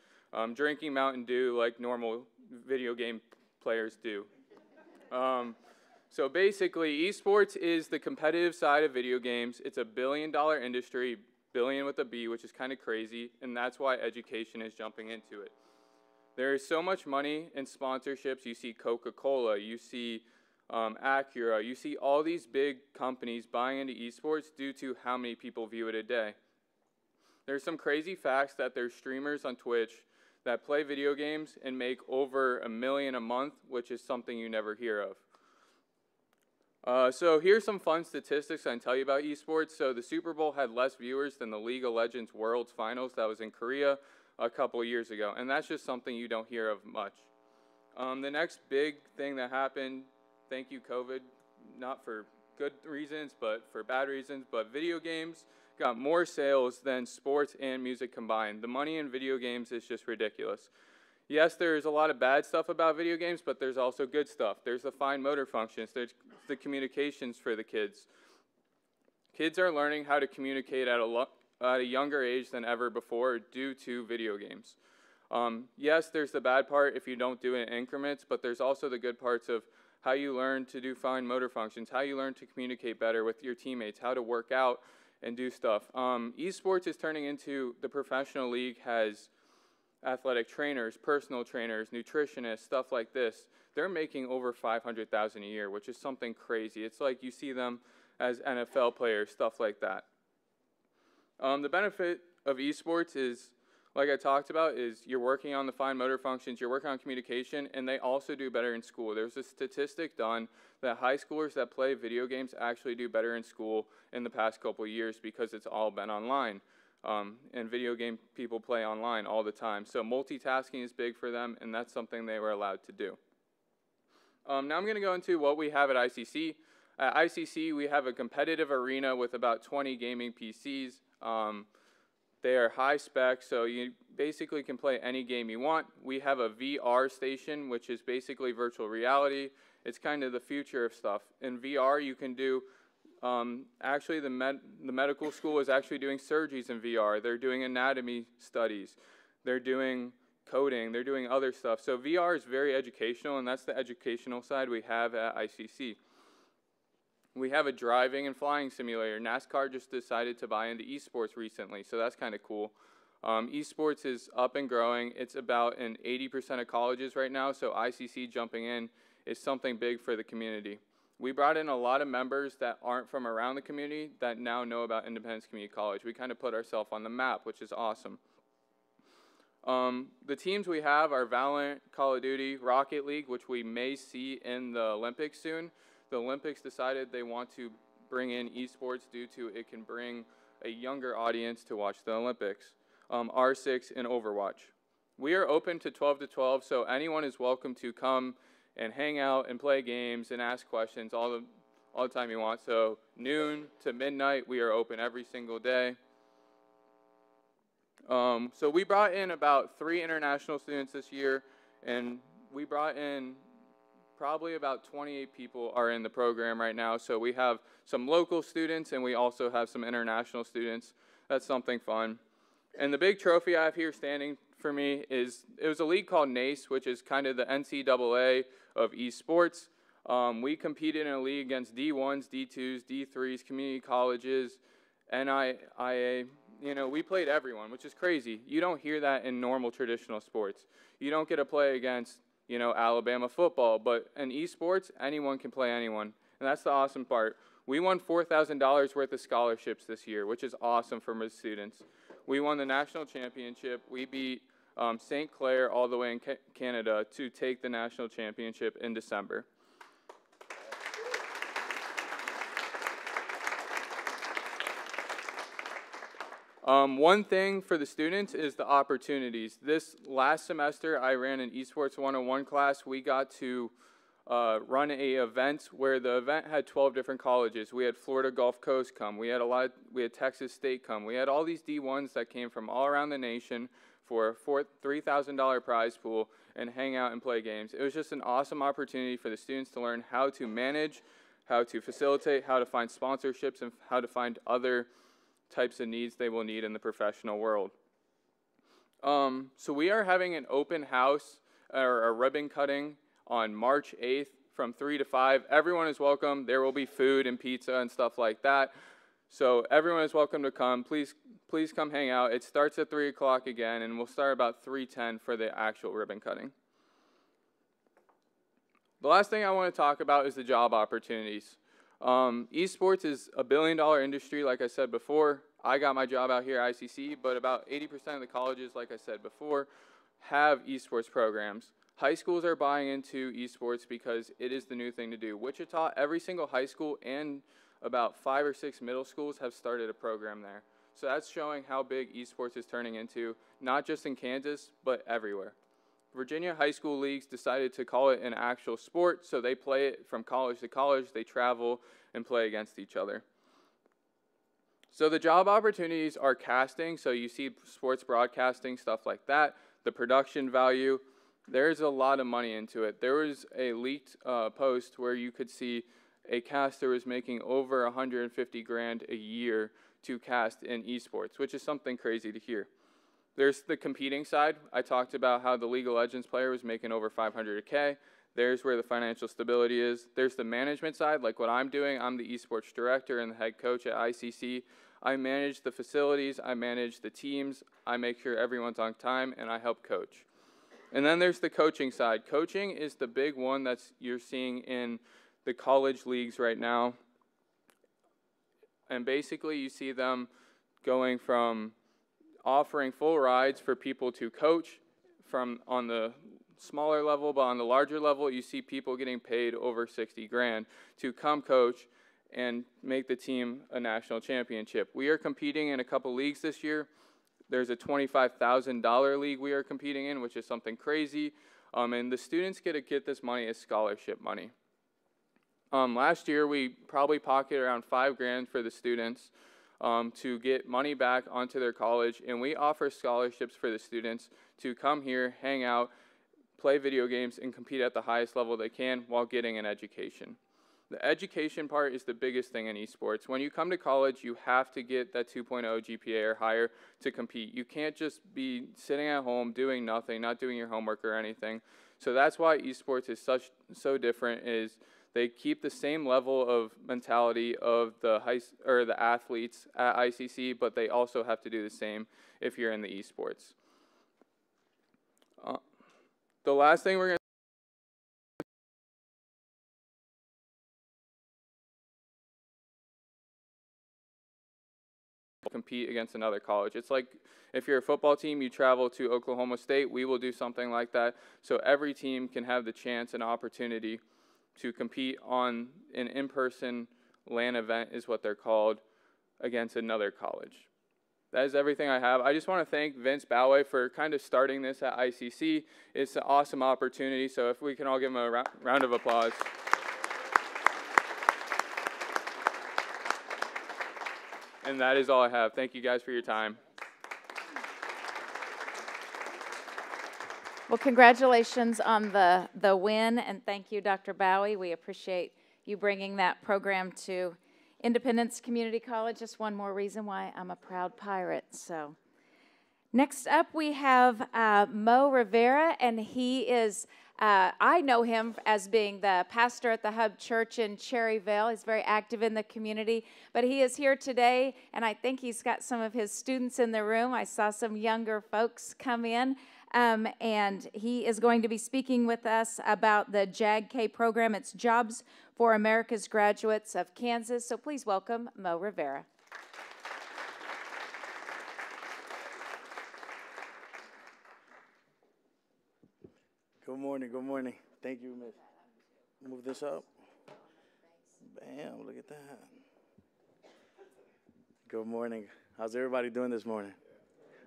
drinking Mountain Dew like normal video game players do. So basically, esports is the competitive side of video games. It's a $1 billion industry, billion with a B, which is kind of crazy, and that's why education is jumping into it. There is so much money in sponsorships. You see Coca-Cola, you see Acura, you see all these big companies buying into esports due to how many people view it a day. There's some crazy facts that there's streamers on Twitch that play video games and make over $1 million a month, which is something you never hear of. So here's some fun statistics I can tell you about esports. So the Super Bowl had less viewers than the League of Legends World's Finals that was in Korea a couple of years ago, and that's just something you don't hear of much. The next big thing that happened, thank you COVID, not for good reasons, but for bad reasons, but video games got more sales than sports and music combined. The money in video games is just ridiculous. Yes, there's a lot of bad stuff about video games, but there's also good stuff. There's the fine motor functions. There's the communications for the kids. Kids are learning how to communicate at a younger age than ever before due to video games. Yes, there's the bad part if you don't do it in increments, but there's also the good parts of how you learn to do fine motor functions, how you learn to communicate better with your teammates, how to work out and do stuff. Esports is turning into, the professional league has athletic trainers, personal trainers, nutritionists, stuff like this. They're making over $500,000 a year, which is something crazy. It's like you see them as NFL players, stuff like that. The benefit of esports is, like I talked about, is you're working on the fine motor functions, you're working on communication, and they also do better in school. There's a statistic done that high schoolers that play video games actually do better in school in the past couple of years because it's all been online. And video game people play online all the time. So multitasking is big for them, and that's something they were allowed to do. Now I'm going to go into what we have at ICC. At ICC, we have a competitive arena with about 20 gaming PCs. They are high spec, so you basically can play any game you want. We have a VR station, which is basically virtual reality. It's kind of the future of stuff. In VR, you can do, actually the medical school is actually doing surgeries in VR. They're doing anatomy studies. They're doing coding. They're doing other stuff. So VR is very educational, and that's the educational side we have at ICC. We have a driving and flying simulator. NASCAR just decided to buy into esports recently, so that's kind of cool. Esports is up and growing. It's about in 80% of colleges right now, so ICC jumping in is something big for the community. We brought in a lot of members that aren't from around the community that now know about Independence Community College. We kind of put ourselves on the map, which is awesome. The teams we have are Valorant, Call of Duty, Rocket League, which we may see in the Olympics soon. The Olympics decided they want to bring in esports due to it can bring a younger audience to watch the Olympics. R6 and Overwatch. We are open to 12 to 12, so anyone is welcome to come and hang out and play games and ask questions all the time you want. So noon to midnight, we are open every single day. So we brought in about 3 international students this year, and we brought in probably about 28 people are in the program right now. So we have some local students, and we also have some international students. That's something fun. And the big trophy I have here standing for me is, it was a league called NACE, which is kind of the NCAA of esports. We competed in a league against D1s, D2s, D3s, community colleges, NIA. You know, we played everyone, which is crazy. You don't hear that in normal traditional sports. You don't get to play against, you know, Alabama football, but in esports, anyone can play anyone, and that's the awesome part. We won $4,000 worth of scholarships this year, which is awesome for my students. We won the national championship. We beat St. Clair all the way in Canada to take the national championship in December. One thing for the students is the opportunities. This last semester, I ran an Esports 101 class. We got to run an event where the event had 12 different colleges. We had Florida Gulf Coast come. We had Texas State come. We had all these D1s that came from all around the nation for a $3,000 prize pool and hang out and play games. It was just an awesome opportunity for the students to learn how to manage, how to facilitate, how to find sponsorships, and how to find other types of needs they will need in the professional world. So we are having an open house or a ribbon cutting on March 8th from 3 to 5. Everyone is welcome. There will be food and pizza and stuff like that. So everyone is welcome to come. Please come hang out. It starts at 3 o'clock again, and we'll start about 3:10 for the actual ribbon cutting. The last thing I want to talk about is the job opportunities. Esports is a $1 billion industry, like I said before. I got my job out here at ICC, but about 80% of the colleges, like I said before, have esports programs. High schools are buying into esports because it is the new thing to do. Wichita, every single high school and about 5 or 6 middle schools have started a program there. So that's showing how big esports is turning into, not just in Kansas, but everywhere. Virginia high school leagues decided to call it an actual sport, so they play it from college to college. They travel and play against each other. So the job opportunities are casting, so you see sports broadcasting, stuff like that, the production value. There's a lot of money into it. There was a leaked post where you could see a caster was making over 150 grand a year to cast in esports, which is something crazy to hear. There's the competing side. I talked about how the League of Legends player was making over 500K. There's where the financial stability is. There's the management side, like what I'm doing. I'm the esports director and the head coach at ICC. I manage the facilities, I manage the teams, I make sure everyone's on time, and I help coach. And then there's the coaching side. Coaching is the big one that's you're seeing in the college leagues right now. And basically you see them going from offering full rides for people to coach from on the smaller level, but on the larger level you see people getting paid over 60 grand to come coach and make the team a national championship. We are competing in a couple leagues this year. There's a $25,000 league we are competing in, which is something crazy. And the students get this money as scholarship money. Last year, we probably pocketed around $5 grand for the students to get money back onto their college. And we offer scholarships for the students to come here, hang out, play video games, and compete at the highest level they can while getting an education. The education part is the biggest thing in esports. When you come to college, you have to get that 2.0 GPA or higher to compete. You can't just be sitting at home doing nothing, not doing your homework or anything. So that's why esports is so different. Is they keep the same level of mentality of the athletes at ICC, but they also have to do the same if you're in the esports. The last thing we're going to compete against another college. It's like if you're a football team, you travel to Oklahoma State, we will do something like that. So every team can have the chance and opportunity to compete on an in-person LAN event is what they're called against another college. That is everything I have. I just want to thank Vince Boway for kind of starting this at ICC. It's an awesome opportunity, so if we can all give him a round of applause. And that is all I have. Thank you guys for your time. Well, congratulations on the win, and thank you, Dr. Bowie. We appreciate you bringing that program to Independence Community College. Just one more reason why I'm a proud pirate. So, next up we have Mo Rivera, and he is, I know him as being the pastor at the Hub Church in Cherryvale. He's very active in the community, but he is here today, and I think he's got some of his students in the room. I saw some younger folks come in. And he is going to be speaking with us about the JAG-K program. It's Jobs for America's Graduates of Kansas. So please welcome Mo Rivera. Good morning, good morning. Thank you, Miss. Move this up. Bam, look at that. Good morning. How's everybody doing this morning?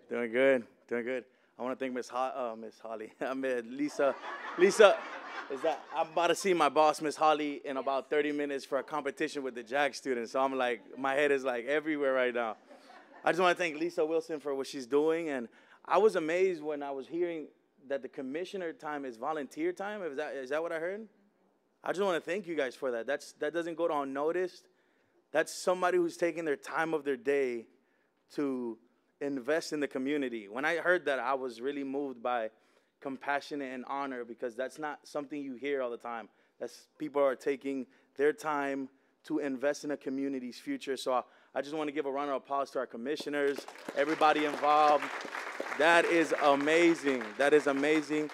Doing good, doing good. I want to thank Miss Holly. I met Lisa. Lisa, I'm about to see my boss, Miss Holly, in about 30 minutes for a competition with the JAG students. So I'm like, my head is like everywhere right now. I just want to thank Lisa Wilson for what she's doing. And I was amazed when I was hearing that the commissioner time is volunteer time. Is that what I heard? I just want to thank you guys for that. That doesn't go unnoticed. That's somebody who's taking their time of their day to invest in the community. When I heard that, I was really moved by compassion and honor, because that's not something you hear all the time. That's people are taking their time to invest in a community's future. So I just want to give a round of applause to our commissioners, everybody involved. That is amazing. That is amazing.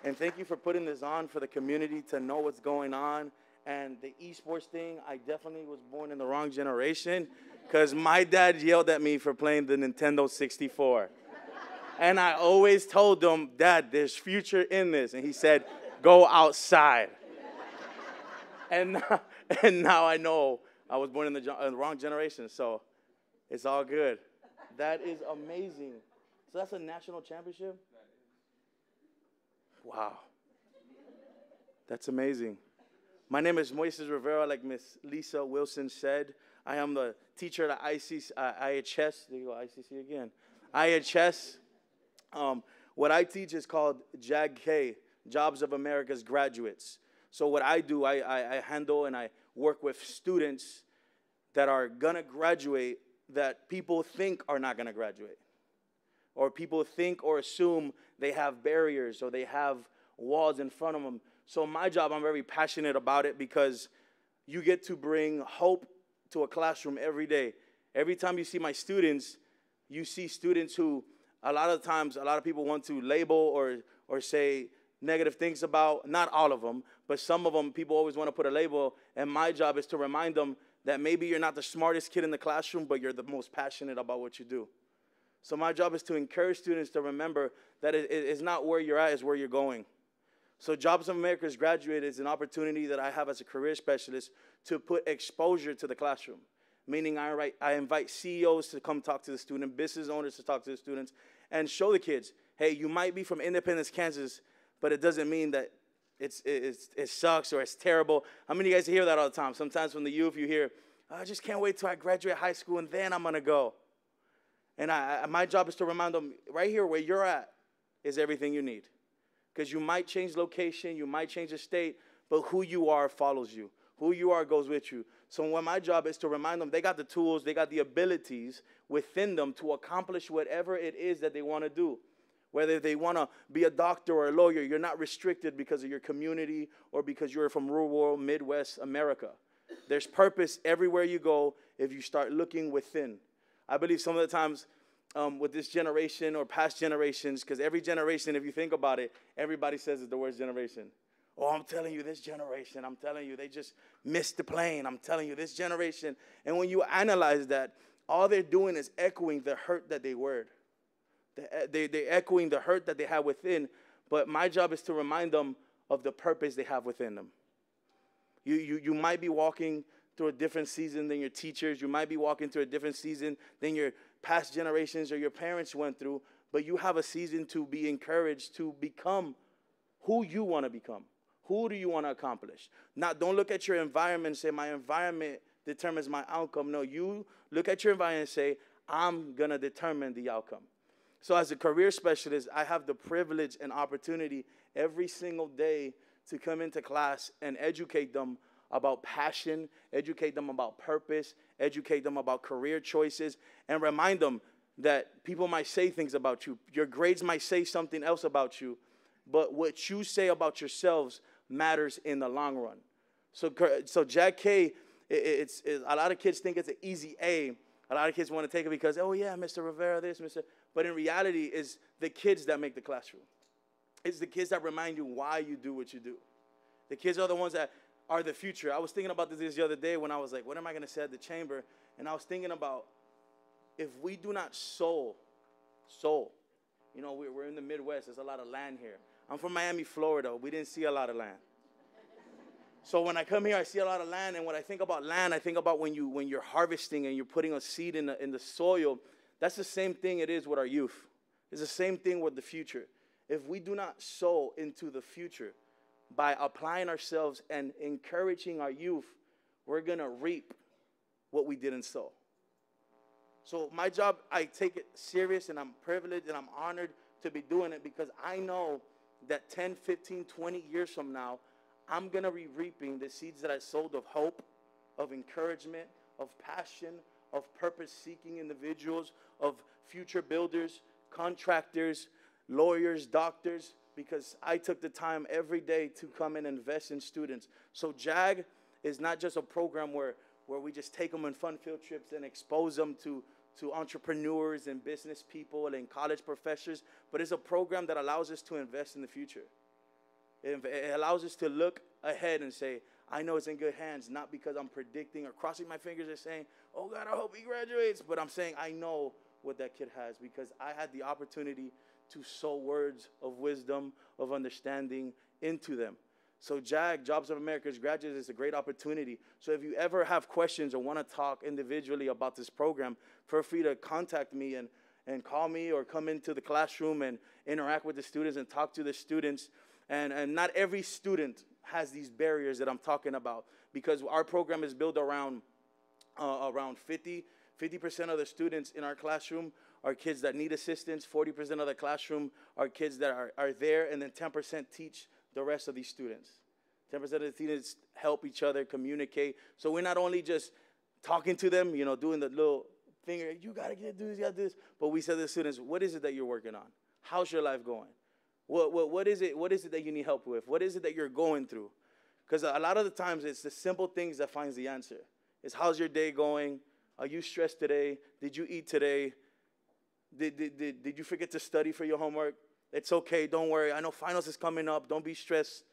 And thank you for putting this on for the community to know what's going on. And the esports thing, I definitely was born in the wrong generation, because my dad yelled at me for playing the Nintendo 64. And I always told him, Dad, there's future in this. And he said, go outside. And now I know I was born in the wrong generation, so it's all good. That is amazing. So that's a national championship? Wow. That's amazing. My name is Moises Rivera, like Miss Lisa Wilson said. I am the teacher at IHS. There you go, ICC again. IHS. What I teach is called JAG-K, Jobs of America's Graduates. So what I do, I handle and I work with students that are going to graduate that people think are not going to graduate. Or people think or assume they have barriers or they have walls in front of them. So my job, I'm very passionate about it because you get to bring hope to a classroom every day. Every time you see my students, you see students who a lot of times, a lot of people want to label or say negative things about, not all of them, but some of them, people always want to put a label, and my job is to remind them that maybe you're not the smartest kid in the classroom, but you're the most passionate about what you do. So my job is to encourage students to remember that it's not where you're at, it's where you're going. So Jobs of America's Graduate is an opportunity that I have as a career specialist to put exposure to the classroom. Meaning I invite CEOs to come talk to the student, business owners to talk to the students, and show the kids, hey, you might be from Independence, Kansas, but it doesn't mean that it sucks or it's terrible. How many of you guys hear that all the time? Sometimes from the youth you hear, I just can't wait till I graduate high school and then I'm going to go. And my job is to remind them, right here where you're at is everything you need. Because you might change location, you might change the state, but who you are follows you. Who you are goes with you. So what my job is to remind them they got the tools, they got the abilities within them to accomplish whatever it is that they want to do. Whether they want to be a doctor or a lawyer, you're not restricted because of your community or because you're from rural Midwest America. There's purpose everywhere you go if you start looking within. I believe some of the times with this generation or past generations, because every generation, if you think about it, everybody says it's the worst generation. Oh, I'm telling you, this generation, I'm telling you, they just missed the plane. I'm telling you, this generation. And when you analyze that, all they're doing is echoing the hurt that they were. They're echoing the hurt that they have within. But my job is to remind them of the purpose they have within them. You might be walking through a different season than your teachers. You might be walking through a different season than your past generations or your parents went through. But you have a season to be encouraged to become who you want to become. Who do you want to accomplish? Now, don't look at your environment and say, my environment determines my outcome. No, you look at your environment and say, I'm going to determine the outcome. So as a career specialist, I have the privilege and opportunity every single day to come into class and educate them about passion, educate them about purpose, educate them about career choices, and remind them that people might say things about you. Your grades might say something else about you, but what you say about yourselves matters in the long run. So JAG-K, it's a lot of kids think it's an easy A. A lot of kids want to take it because, oh, yeah, Mr. Rivera, this, Mr. But in reality, it's the kids that make the classroom. It's the kids that remind you why you do what you do. The kids are the ones that are the future. I was thinking about this the other day when I was like, what am I going to say at the chamber? And I was thinking about if we do not sow, you know, we're in the Midwest. There's a lot of land here. I'm from Miami, Florida. We didn't see a lot of land. So when I come here, I see a lot of land. And when I think about land, I think about when you're harvesting and you're putting a seed in the soil. That's the same thing it is with our youth. It's the same thing with the future. If we do not sow into the future by applying ourselves and encouraging our youth, we're going to reap what we didn't sow. So my job, I take it serious, and I'm privileged and I'm honored to be doing it because I know that 10, 15, 20 years from now, I'm going to be reaping the seeds that I sowed of hope, of encouragement, of passion, of purpose-seeking individuals, of future builders, contractors, lawyers, doctors, because I took the time every day to come and invest in students. So JAG is not just a program where we just take them on fun field trips and expose them to entrepreneurs and business people and college professors, but it's a program that allows us to invest in the future. It allows us to look ahead and say, I know it's in good hands, not because I'm predicting or crossing my fingers and saying, oh, God, I hope he graduates. But I'm saying I know what that kid has because I had the opportunity to sow words of wisdom, of understanding into them. So JAG, Jobs of America's Graduates, is a great opportunity. So if you ever have questions or want to talk individually about this program, feel free to contact me and call me or come into the classroom and interact with the students and talk to the students. And not every student has these barriers that I'm talking about because our program is built around around 50% of the students in our classroom are kids that need assistance, 40% of the classroom are kids that are there, and then 10% teach the rest of these students. 10% of the students help each other communicate. So we're not only just talking to them, you know, doing the little finger, you gotta do this, you gotta do this, but we said to the students, what is it that you're working on? How's your life going? What is it that you need help with? What is it that you're going through? Because a lot of the times it's the simple things that finds the answer. It's how's your day going? Are you stressed today? Did you eat today? Did you forget to study for your homework? It's okay, don't worry. I know finals is coming up. Don't be stressed.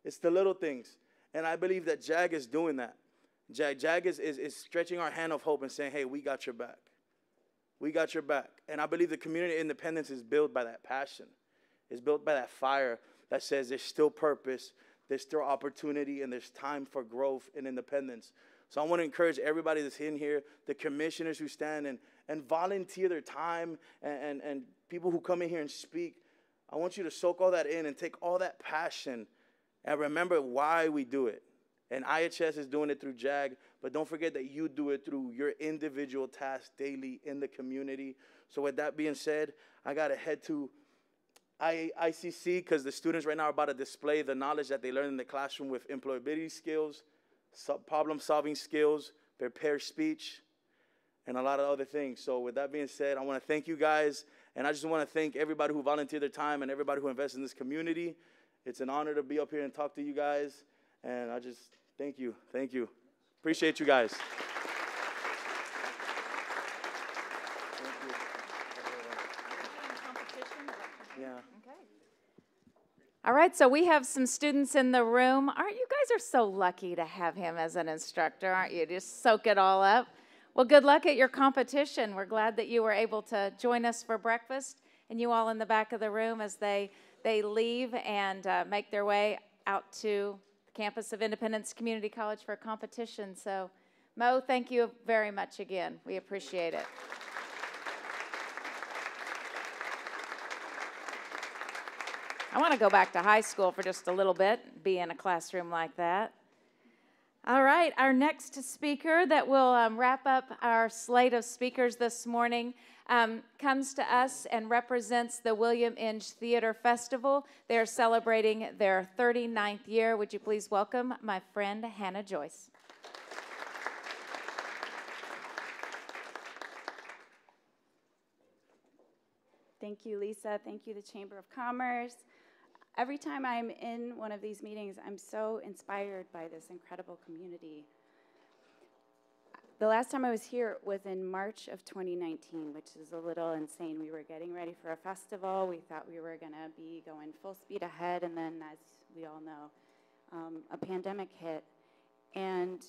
It's the little things. And I believe that JAG is doing that. JAG is stretching our hand of hope and saying, hey, we got your back. We got your back. And I believe the community independence is built by that passion. It's built by that fire that says there's still purpose, there's still opportunity, and there's time for growth and independence. So I want to encourage everybody that's in here, the commissioners who stand and volunteer their time, and people who come in here and speak. I want you to soak all that in and take all that passion and remember why we do it. And IHS is doing it through JAG, but don't forget that you do it through your individual tasks daily in the community. So with that being said, I got to head to ICC because the students right now are about to display the knowledge that they learned in the classroom with employability skills, problem-solving skills, prepared speech, and a lot of other things. So with that being said, I want to thank you guys, and I just want to thank everybody who volunteered their time and everybody who invested in this community. It's an honor to be up here and talk to you guys, and I just thank you. Thank you. Appreciate you guys. Yeah. Okay. All right, so we have some students in the room. Aren't you guys are so lucky to have him as an instructor, aren't you? Just soak it all up. Well, good luck at your competition. We're glad that you were able to join us for breakfast, and you all in the back of the room as they leave and make their way out to the campus of Independence Community College for a competition. So, Mo, thank you very much again. We appreciate it. I want to go back to high school for just a little bit, be in a classroom like that. All right, our next speaker that will wrap up our slate of speakers this morning comes to us and represents the William Inge Theater Festival. They're celebrating their 39th year. Would you please welcome my friend Hannah Joyce. Thank you, Lisa. Thank you, the Chamber of Commerce. Every time I'm in one of these meetings, I'm so inspired by this incredible community. The last time I was here was in March of 2019, which is a little insane. We were getting ready for a festival. We thought we were going to be going full speed ahead, and then, as we all know, a pandemic hit. And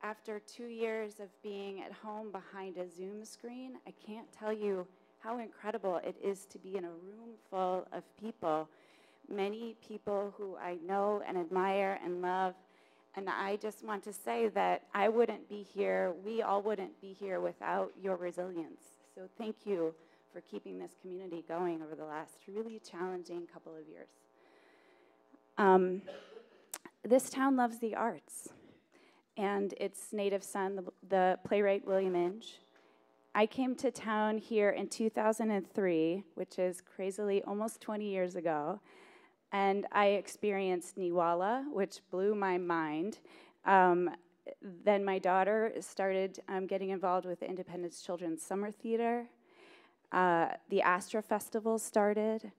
after 2 years of being at home behind a Zoom screen, I can't tell you how incredible it is to be in a room full of people, many people who I know and admire and love. And I just want to say that I wouldn't be here, we all wouldn't be here without your resilience. So thank you for keeping this community going over the last really challenging couple of years. This town loves the arts, and its native son, the playwright William Inge. I came to town here in 2003, which is crazily almost 20 years ago, and I experienced Niwala, which blew my mind. Then my daughter started getting involved with the Independence Children's Summer Theater. The Astra Festival started.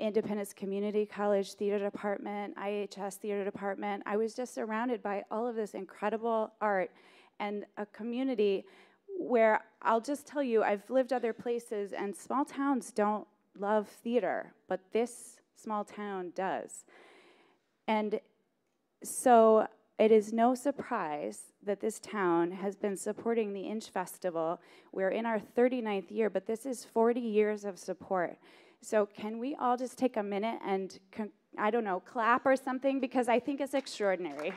Independence Community College Theater Department, IHS Theater Department. I was just surrounded by all of this incredible art and a community where I'll just tell you, I've lived other places and small towns don't love theater, but this small town does. And so it is no surprise that this town has been supporting the Inge Festival. We're in our 39th year, but this is 40 years of support. So can we all just take a minute and, I don't know, clap or something, because I think it's extraordinary.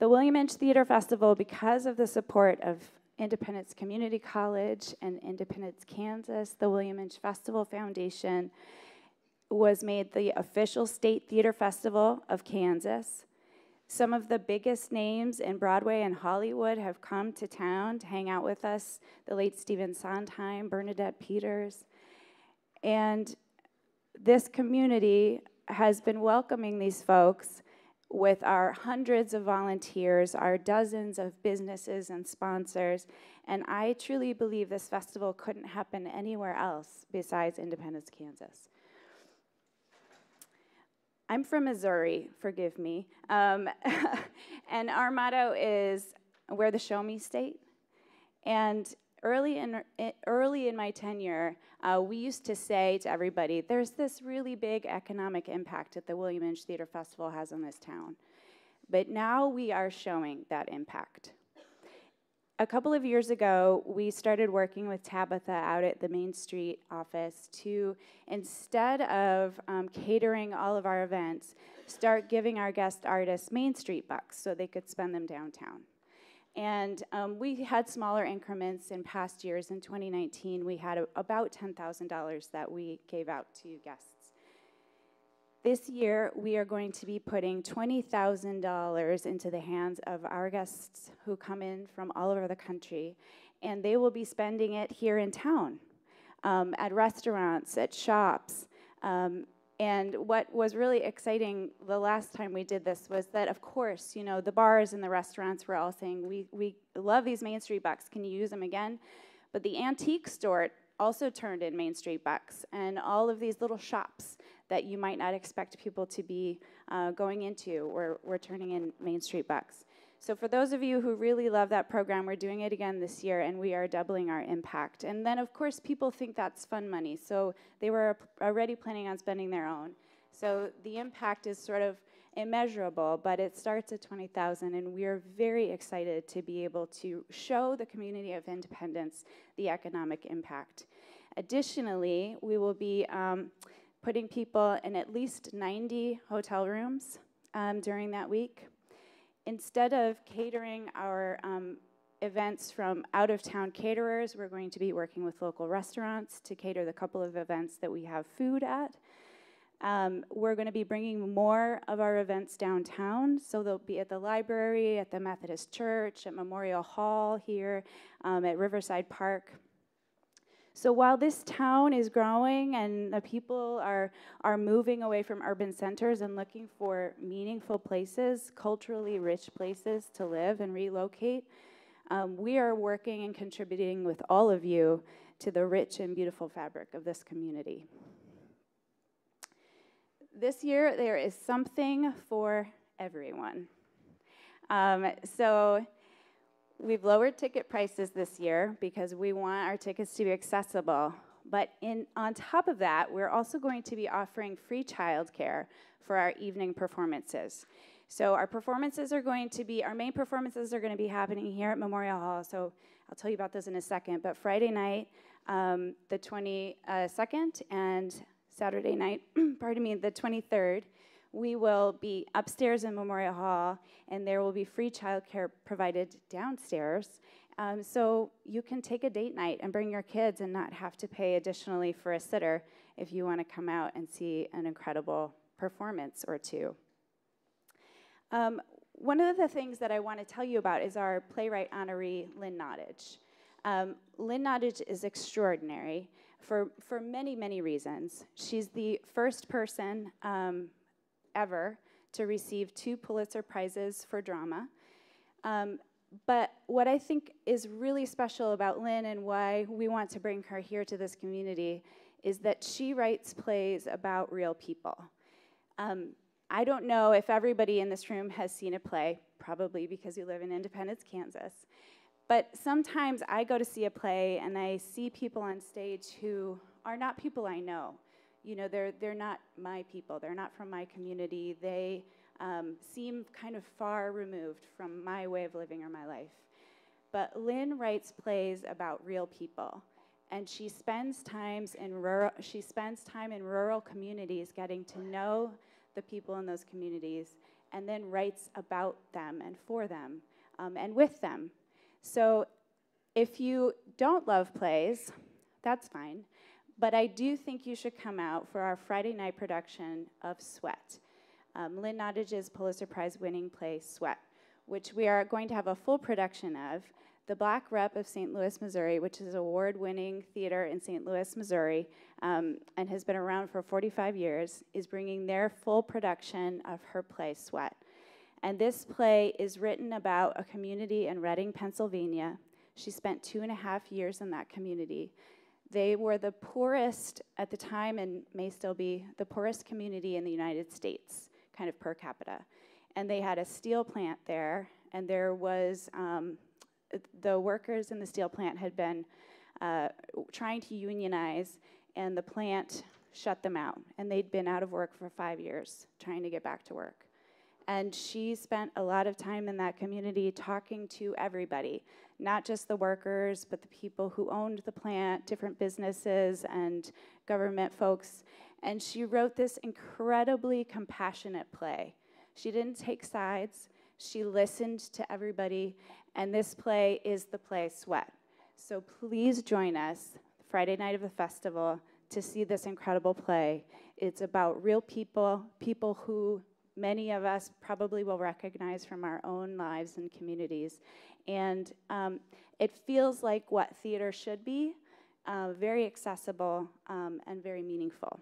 The William Inge Theater Festival, because of the support of Independence Community College and Independence, Kansas, the William Inge Festival Foundation, was made the official state theater festival of Kansas. Some of the biggest names in Broadway and Hollywood have come to town to hang out with us. The late Stephen Sondheim, Bernadette Peters. And this community has been welcoming these folks with our hundreds of volunteers, our dozens of businesses and sponsors, and I truly believe this festival couldn't happen anywhere else besides Independence, Kansas. I'm from Missouri, forgive me, and our motto is, we're the show me state. And early in my tenure, we used to say to everybody, there's this really big economic impact that the William Inge Theater Festival has on this town. But now we are showing that impact. A couple of years ago, we started working with Tabitha out at the Main Street office to, instead of catering all of our events, start giving our guest artists Main Street bucks so they could spend them downtown. And we had smaller increments in past years. In 2019, we had about $10,000 that we gave out to guests. This year, we are going to be putting $20,000 into the hands of our guests who come in from all over the country, and they will be spending it here in town, at restaurants, at shops. And what was really exciting the last time we did this was that, of course, you know, the bars and the restaurants were all saying, we love these Main Street bucks, can you use them again? But the antique store also turned in Main Street bucks, and all of these little shops that you might not expect people to be going into were turning in Main Street bucks. So for those of you who really love that program, we're doing it again this year, and we are doubling our impact. And then, of course, people think that's fun money, so they were already planning on spending their own. So the impact is sort of immeasurable, but it starts at $20,000, and we are very excited to be able to show the community of Independence the economic impact. Additionally, we will be putting people in at least 90 hotel rooms during that week. Instead of catering our events from out-of-town caterers, we're going to be working with local restaurants to cater the couple of events that we have food at. We're going to be bringing more of our events downtown, so they'll be at the library, at the Methodist Church, at Memorial Hall here, at Riverside Park. So while this town is growing and the people are moving away from urban centers and looking for meaningful places, culturally rich places to live and relocate, we are working and contributing with all of you to the rich and beautiful fabric of this community. This year, there is something for everyone. So we've lowered ticket prices this year because we want our tickets to be accessible. But on top of that, we're also going to be offering free childcare for our evening performances. So our performances are going to be, our main performances are going to be happening here at Memorial Hall. So I'll tell you about those in a second. But Friday night, the 22nd, and Saturday night, pardon me, the 23rd, we will be upstairs in Memorial Hall, and there will be free childcare provided downstairs. So you can take a date night and bring your kids and not have to pay additionally for a sitter if you want to come out and see an incredible performance or two. One of the things that I want to tell you about is our playwright honoree, Lynn Nottage. Lynn Nottage is extraordinary for many, many reasons. She's the first person ever to receive 2 Pulitzer Prizes for drama. But what I think is really special about Lynn and why we want to bring her here to this community is that she writes plays about real people. I don't know if everybody in this room has seen a play, probably because you live in Independence, Kansas. But sometimes I go to see a play and I see people on stage who are not people I know. You know, they're not my people. They're not from my community. They seem kind of far removed from my way of living or my life. But Lynn writes plays about real people, and she spends time in rural communities getting to know the people in those communities, and then writes about them and for them and with them. So if you don't love plays, that's fine. But I do think you should come out for our Friday night production of Sweat, Lynn Nottage's Pulitzer Prize winning play Sweat, which we are going to have a full production of. The Black Rep of St. Louis, Missouri, which is an award-winning theater in St. Louis, Missouri, and has been around for 45 years, is bringing their full production of her play, Sweat. And this play is written about a community in Reading, Pennsylvania. She spent 2.5 years in that community. They were the poorest at the time, and may still be, the poorest community in the United States, kind of per capita. And they had a steel plant there, and there was, the workers in the steel plant had been trying to unionize, and the plant shut them out. And they'd been out of work for 5 years, trying to get back to work. And she spent a lot of time in that community talking to everybody, not just the workers, but the people who owned the plant, different businesses and government folks. And she wrote this incredibly compassionate play. She didn't take sides. She listened to everybody. And this play is the play Sweat. So please join us Friday night of the festival to see this incredible play. It's about real people, people who many of us probably will recognize from our own lives and communities. And it feels like what theater should be, very accessible and very meaningful.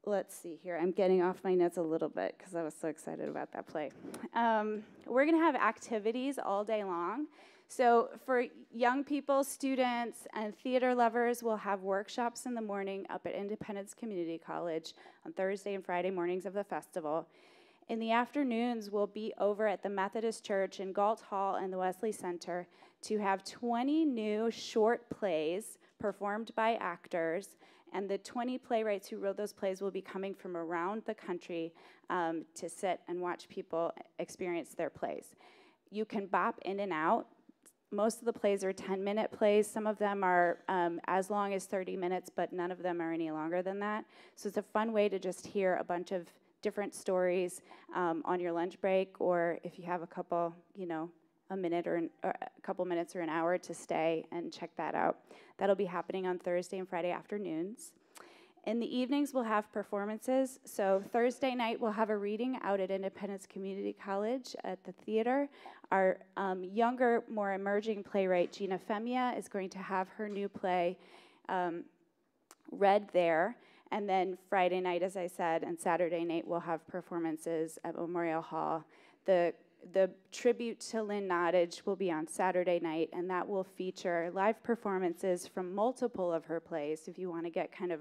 Let's see here. I'm getting off my notes a little bit because I was so excited about that play. We're going to have activities all day long. So for young people, students, and theater lovers, we'll have workshops in the morning up at Independence Community College on Thursday and Friday mornings of the festival. In the afternoons, we'll be over at the Methodist Church in Galt Hall and the Wesley Center to have 20 new short plays performed by actors. And the 20 playwrights who wrote those plays will be coming from around the country to sit and watch people experience their plays. You can bop in and out. Most of the plays are 10-minute plays. Some of them are as long as 30 minutes, but none of them are any longer than that. So it's a fun way to just hear a bunch of different stories on your lunch break, or if you have a couple, a minute or a couple minutes or an hour to stay and check that out. That'll be happening on Thursday and Friday afternoons. In the evenings, we'll have performances. So Thursday night, we'll have a reading out at Independence Community College at the theater. Our younger, more emerging playwright, Gina Femia, is going to have her new play read there. And then Friday night, as I said, and Saturday night, we'll have performances at Memorial Hall. The tribute to Lynn Nottage will be on Saturday night, and that will feature live performances from multiple of her plays. If you want to get kind of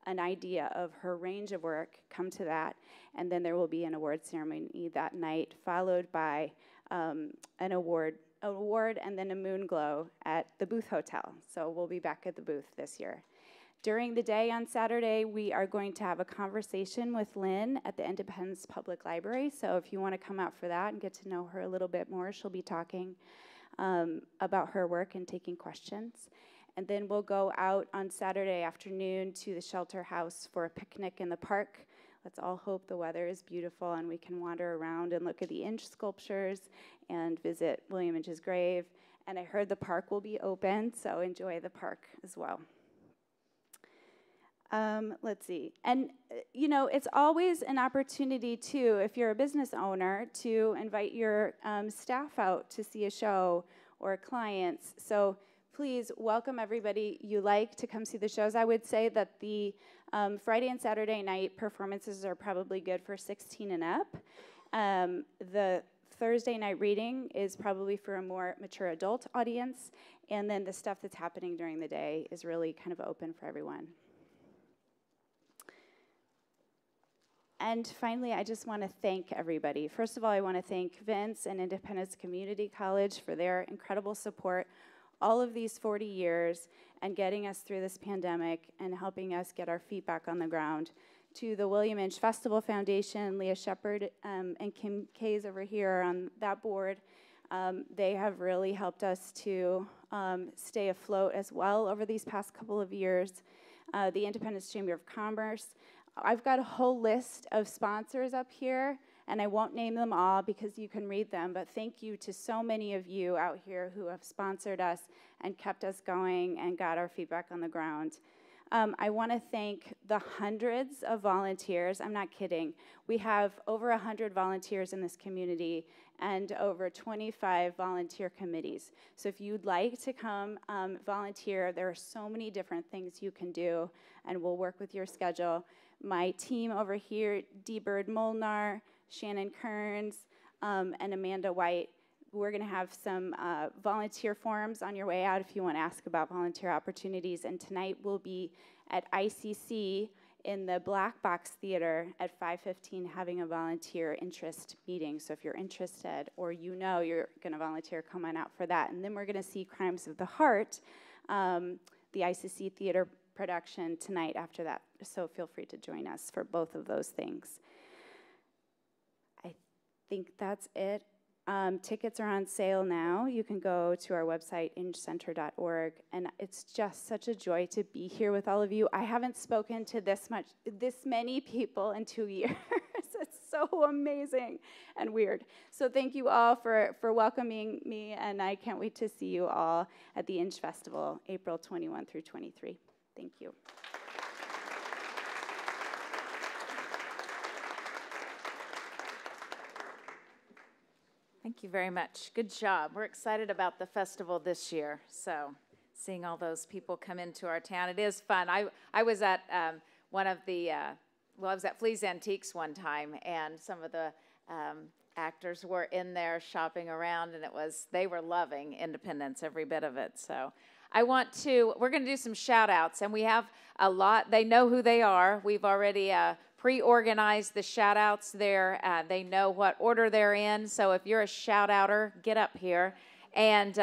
an idea of her range of work, come to that. And then there will be an award ceremony that night, followed by an award and then a moon glow at the Booth Hotel. So we'll be back at the Booth this year. During the day on Saturday, we are going to have a conversation with Lynn at the Independence Public Library. So if you want to come out for that and get to know her a little bit more, she'll be talking about her work and taking questions. And then we'll go out on Saturday afternoon to the shelter house for a picnic in the park. Let's all hope the weather is beautiful and we can wander around and look at the Inch sculptures and visit William Inch's grave. And I heard the park will be open, so enjoy the park as well. Let's see. And, it's always an opportunity, too, if you're a business owner, to invite your staff out to see a show or clients. So please welcome everybody you like to come see the shows. I would say that the Friday and Saturday night performances are probably good for 16 and up. The Thursday night reading is probably for a more mature adult audience. And then the stuff that's happening during the day is really kind of open for everyone. And finally, I just want to thank everybody. First of all, I want to thank Vince and Independence Community College for their incredible support all of these 40 years and getting us through this pandemic and helping us get our feet back on the ground. To the William Inch Festival Foundation, Leah Shepard and Kim Kays over here on that board, they have really helped us to stay afloat as well over these past couple of years. The Independence Chamber of Commerce. I've got a whole list of sponsors up here, And I won't name them all because you can read them, but thank you to so many of you out here who have sponsored us and kept us going and got our feedback on the ground. I want to thank the hundreds of volunteers. I'm not kidding. We have over 100 volunteers in this community and over 25 volunteer committees. So if you'd like to come volunteer, there are so many different things you can do, and we'll work with your schedule. My team over here, D. Bird Molnar, Shannon Kearns, and Amanda White, we're going to have some volunteer forums on your way out if you want to ask about volunteer opportunities. And tonight we'll be at ICC in the Black Box Theater at 5:15 having a volunteer interest meeting. So if you're interested or you know you're going to volunteer, come on out for that. And then we're going to see Crimes of the Heart, the ICC Theater production tonight after that. So feel free to join us for both of those things. I think that's it. Tickets are on sale now. You can go to our website, ingcenter.org, and it's just such a joy to be here with all of you. I haven't spoken to this many people in 2 years. It's so amazing and weird. So thank you all for welcoming me, and I can't wait to see you all at the Inge Festival, April 21 through 23. Thank you. Thank you very much. Good job. We're excited about the festival this year. So seeing all those people come into our town, it is fun. I was at one of the, I was at Flea's Antiques one time, and some of the actors were in there shopping around, and they were loving Independence, every bit of it. So we're going to do some shout outs, and we have a lot. They know who they are. We've already pre-organized the shout-outs there. They know what order they're in, so if you're a shout-outer, get up here. And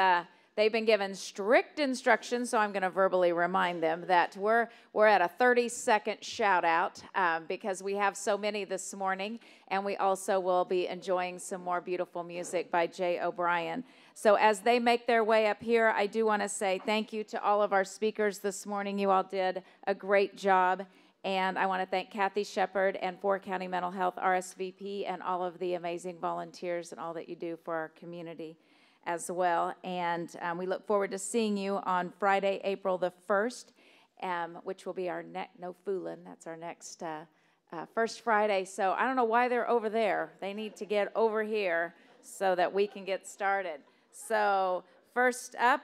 they've been given strict instructions, so I'm going to verbally remind them that we're at a 30-second shout-out because we have so many this morning, and we also will be enjoying some more beautiful music by Jay O'Brien. So as they make their way up here, I do want to say thank you to all of our speakers this morning. You all did a great job. And I want to thank Kathy Shepard and 4 County Mental Health RSVP and all of the amazing volunteers and all that you do for our community as well. And we look forward to seeing you on Friday, April the 1st, which will be our no foolin'. That's our next first Friday. So I don't know why they're over there. They need to get over here so that we can get started. So first up,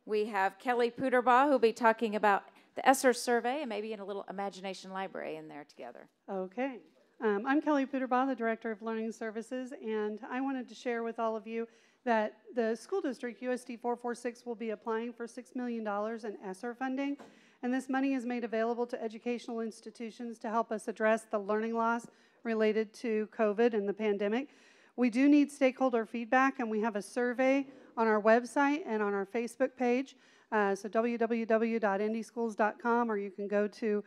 we have Kelly Peterbaugh, who will be talking about the ESSER survey, and maybe in a little imagination library in there together. Okay. I'm Kelly Peterbaugh, the Director of Learning Services, and I wanted to share with all of you that the school district, USD 446, will be applying for $6 million in ESSER funding, and this money is made available to educational institutions to help us address the learning loss related to COVID and the pandemic. We do need stakeholder feedback, and we have a survey on our website and on our Facebook page. So www.indyschools.com, or you can go to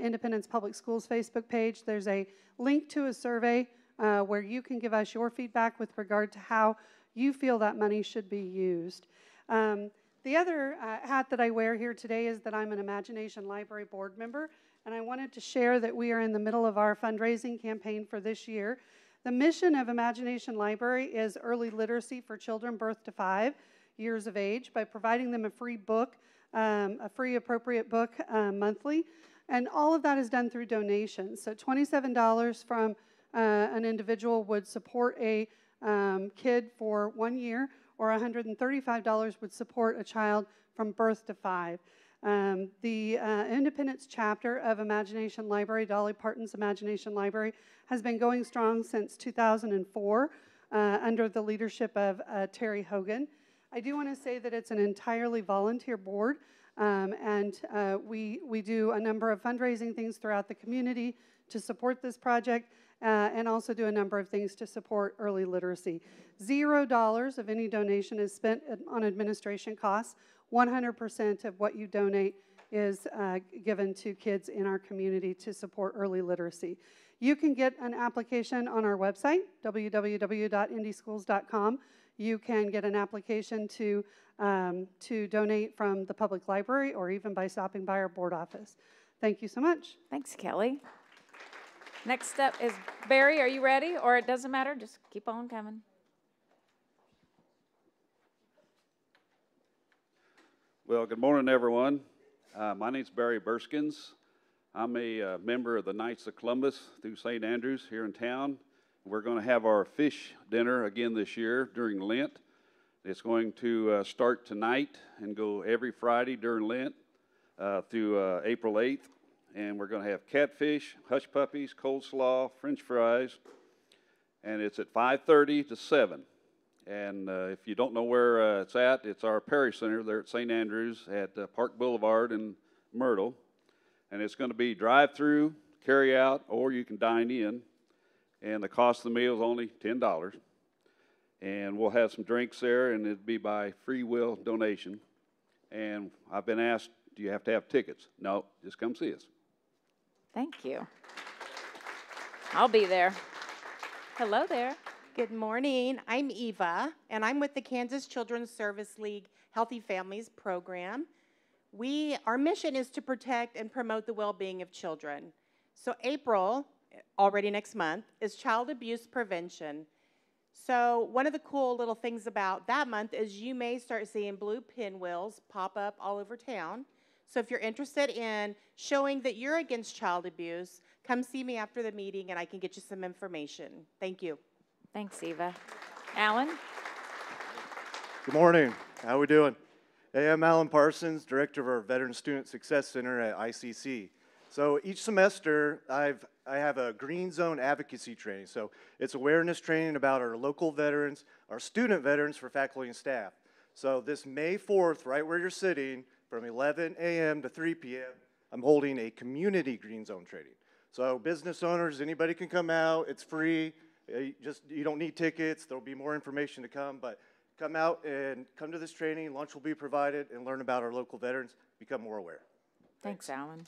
Independence Public Schools Facebook page. There's a link to a survey where you can give us your feedback with regard to how you feel that money should be used. The other hat that I wear here today is that I'm an Imagination Library board member, and I wanted to share that we are in the middle of our fundraising campaign for this year. The mission of Imagination Library is early literacy for children birth to 5 years of age by providing them a free book, a free appropriate book monthly. And all of that is done through donations. So $27 from an individual would support a kid for 1 year, or $135 would support a child from birth to 5. The Independence chapter of Imagination Library, Dolly Parton's Imagination Library, has been going strong since 2004 under the leadership of Terry Hogan. I do want to say that it's an entirely volunteer board, and we do a number of fundraising things throughout the community to support this project, and also do a number of things to support early literacy. $0 of any donation is spent on administration costs. 100% of what you donate is given to kids in our community to support early literacy. You can get an application on our website, www.indyschools.com. You can get an application to donate from the public library, or even by stopping by our board office. Thank you so much. Thanks, Kelly. Next up is Barry. Are you ready? Or it doesn't matter, just keep on coming. Well, good morning, everyone. My name's Barry Berskins. I'm a member of the Knights of Columbus through St. Andrews here in town. We're going to have our fish dinner again this year during Lent. It's going to start tonight and go every Friday during Lent through April 8th. And we're going to have catfish, hush puppies, coleslaw, French fries. And it's at 5:30 to 7. And if you don't know where it's at, it's our Perry Center there at St. Andrews at Park Boulevard in Myrtle. And it's going to be drive-through, carry out, or you can dine in. And the cost of the meal is only $10. And we'll have some drinks there, and it'll be by free will donation. And I've been asked, do you have to have tickets? No, just come see us. Thank you. I'll be there. Hello there. Good morning. I'm Eva, and I'm with the Kansas Children's Service League Healthy Families Program. Our mission is to protect and promote the well-being of children. So April, already next month, is Child Abuse Prevention. So one of the cool little things about that month is you may start seeing blue pinwheels pop up all over town. So if you're interested in showing that you're against child abuse, come see me after the meeting and I can get you some information. Thank you. Thanks, Eva. Alan? Good morning. How are we doing? Hey, I'm Alan Parsons, Director of our Veteran Student Success Center at ICC. So each semester, I have a Green Zone Advocacy training. So it's awareness training about our local veterans, our student veterans for faculty and staff. So this May 4th, right where you're sitting, from 11 a.m. to 3 p.m., I'm holding a community Green Zone training. So business owners, anybody can come out. It's free. You don't need tickets. There'll be more information to come, but come out and come to this training. Lunch will be provided and learn about our local veterans. Become more aware. Thanks, Alan.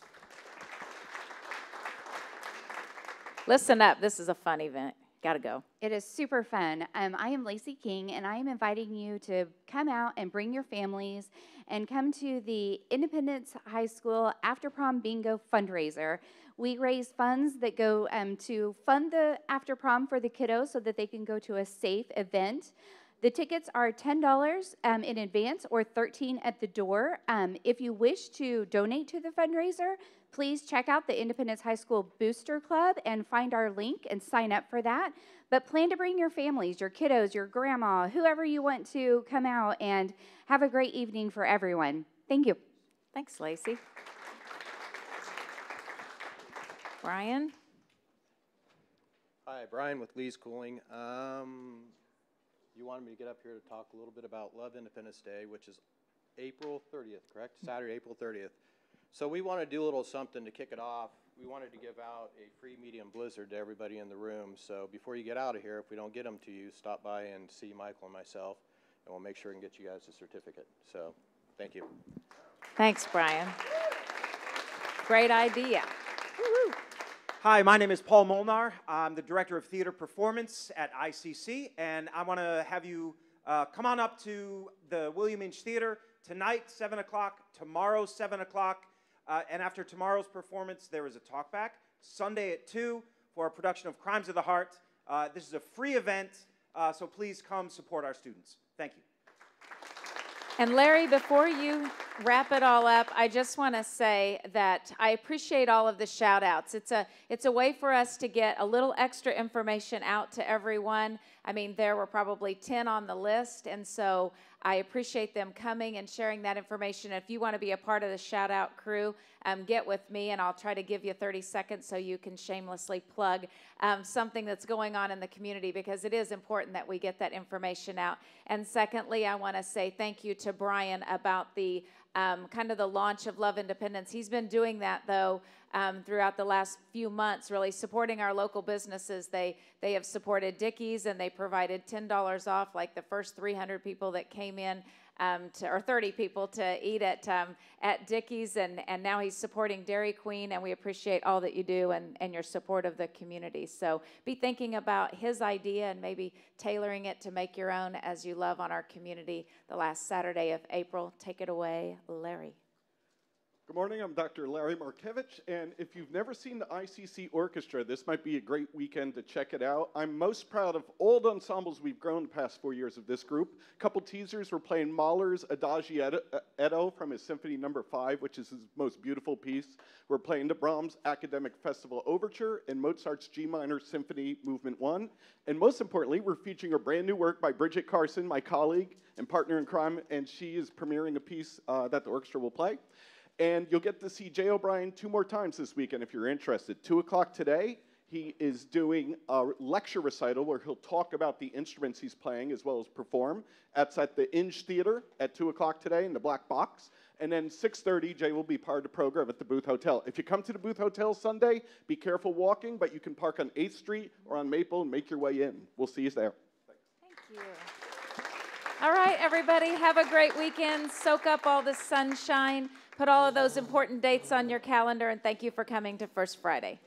Listen up. This is a fun event. Gotta go. It is super fun. I am Lacey King, and I am inviting you to come out and bring your families and come to the Independence High School After Prom Bingo fundraiser. We raise funds that go to fund the after prom for the kiddos so that they can go to a safe event. The tickets are $10 in advance or $13 at the door. If you wish to donate to the fundraiser, please check out the Independence High School Booster Club and find our link and sign up for that. But plan to bring your families, your kiddos, your grandma, whoever you want to come out and have a great evening for everyone. Thank you. Thanks, Lacey. Brian? Hi, Brian with Lee's Cooling. You wanted me to get up here to talk a little bit about Love Independence Day, which is April 30th, correct? Saturday, April 30th. So we want to do a little something to kick it off. We wanted to give out a free medium blizzard to everybody in the room. So before you get out of here, if we don't get them to you, stop by and see Michael and myself, and we'll make sure and get you guys a certificate. So thank you. Thanks, Brian. Great idea. Woo-hoo. Hi, my name is Paul Molnar. I'm the Director of Theater Performance at ICC, and I want to have you come on up to the William Inch Theater tonight, 7 o'clock, tomorrow, 7 o'clock, and after tomorrow's performance, there is a talkback. Sunday at 2 for a production of Crimes of the Heart. This is a free event, so please come support our students. Thank you. And Larry, before you wrap it all up, I just want to say that I appreciate all of the shout outs. It's a way for us to get a little extra information out to everyone. I mean, there were probably 10 on the list, and so I appreciate them coming and sharing that information. If you want to be a part of the shout out crew, get with me and I'll try to give you 30 seconds so you can shamelessly plug something that's going on in the community, because it is important that we get that information out. And secondly, I want to say thank you to Brian about the kind of the launch of Love Independence. He's been doing that, though, throughout the last few months, really supporting our local businesses. They have supported Dickey's, and they provided $10 off, like the first 300 people that came in, or 30 people to eat at Dickey's, and now he's supporting Dairy Queen, and we appreciate all that you do and your support of the community. So be thinking about his idea and maybe tailoring it to make your own as you love on our community the last Saturday of April. Take it away, Larry. Good morning, I'm Dr. Larry Markevich, and if you've never seen the ICC Orchestra, this might be a great weekend to check it out. I'm most proud of all the ensembles we've grown the past 4 years of this group. A couple teasers, we're playing Mahler's Adagietto from his Symphony No. 5, which is his most beautiful piece. We're playing the Brahms Academic Festival Overture and Mozart's G Minor Symphony Movement 1. And most importantly, we're featuring a brand new work by Bridget Carson, my colleague and partner in crime, and she is premiering a piece that the orchestra will play. And you'll get to see Jay O'Brien 2 more times this weekend if you're interested. 2 o'clock today, he is doing a lecture recital where he'll talk about the instruments he's playing as well as perform. That's at the Inge Theater at 2 o'clock today in the Black Box. And then 6:30, Jay will be part of the program at the Booth Hotel. If you come to the Booth Hotel Sunday, be careful walking, but you can park on 8th Street or on Maple and make your way in. We'll see you there. Thank you. All right, everybody, have a great weekend. Soak up all the sunshine. Put all of those important dates on your calendar, and thank you for coming to First Friday.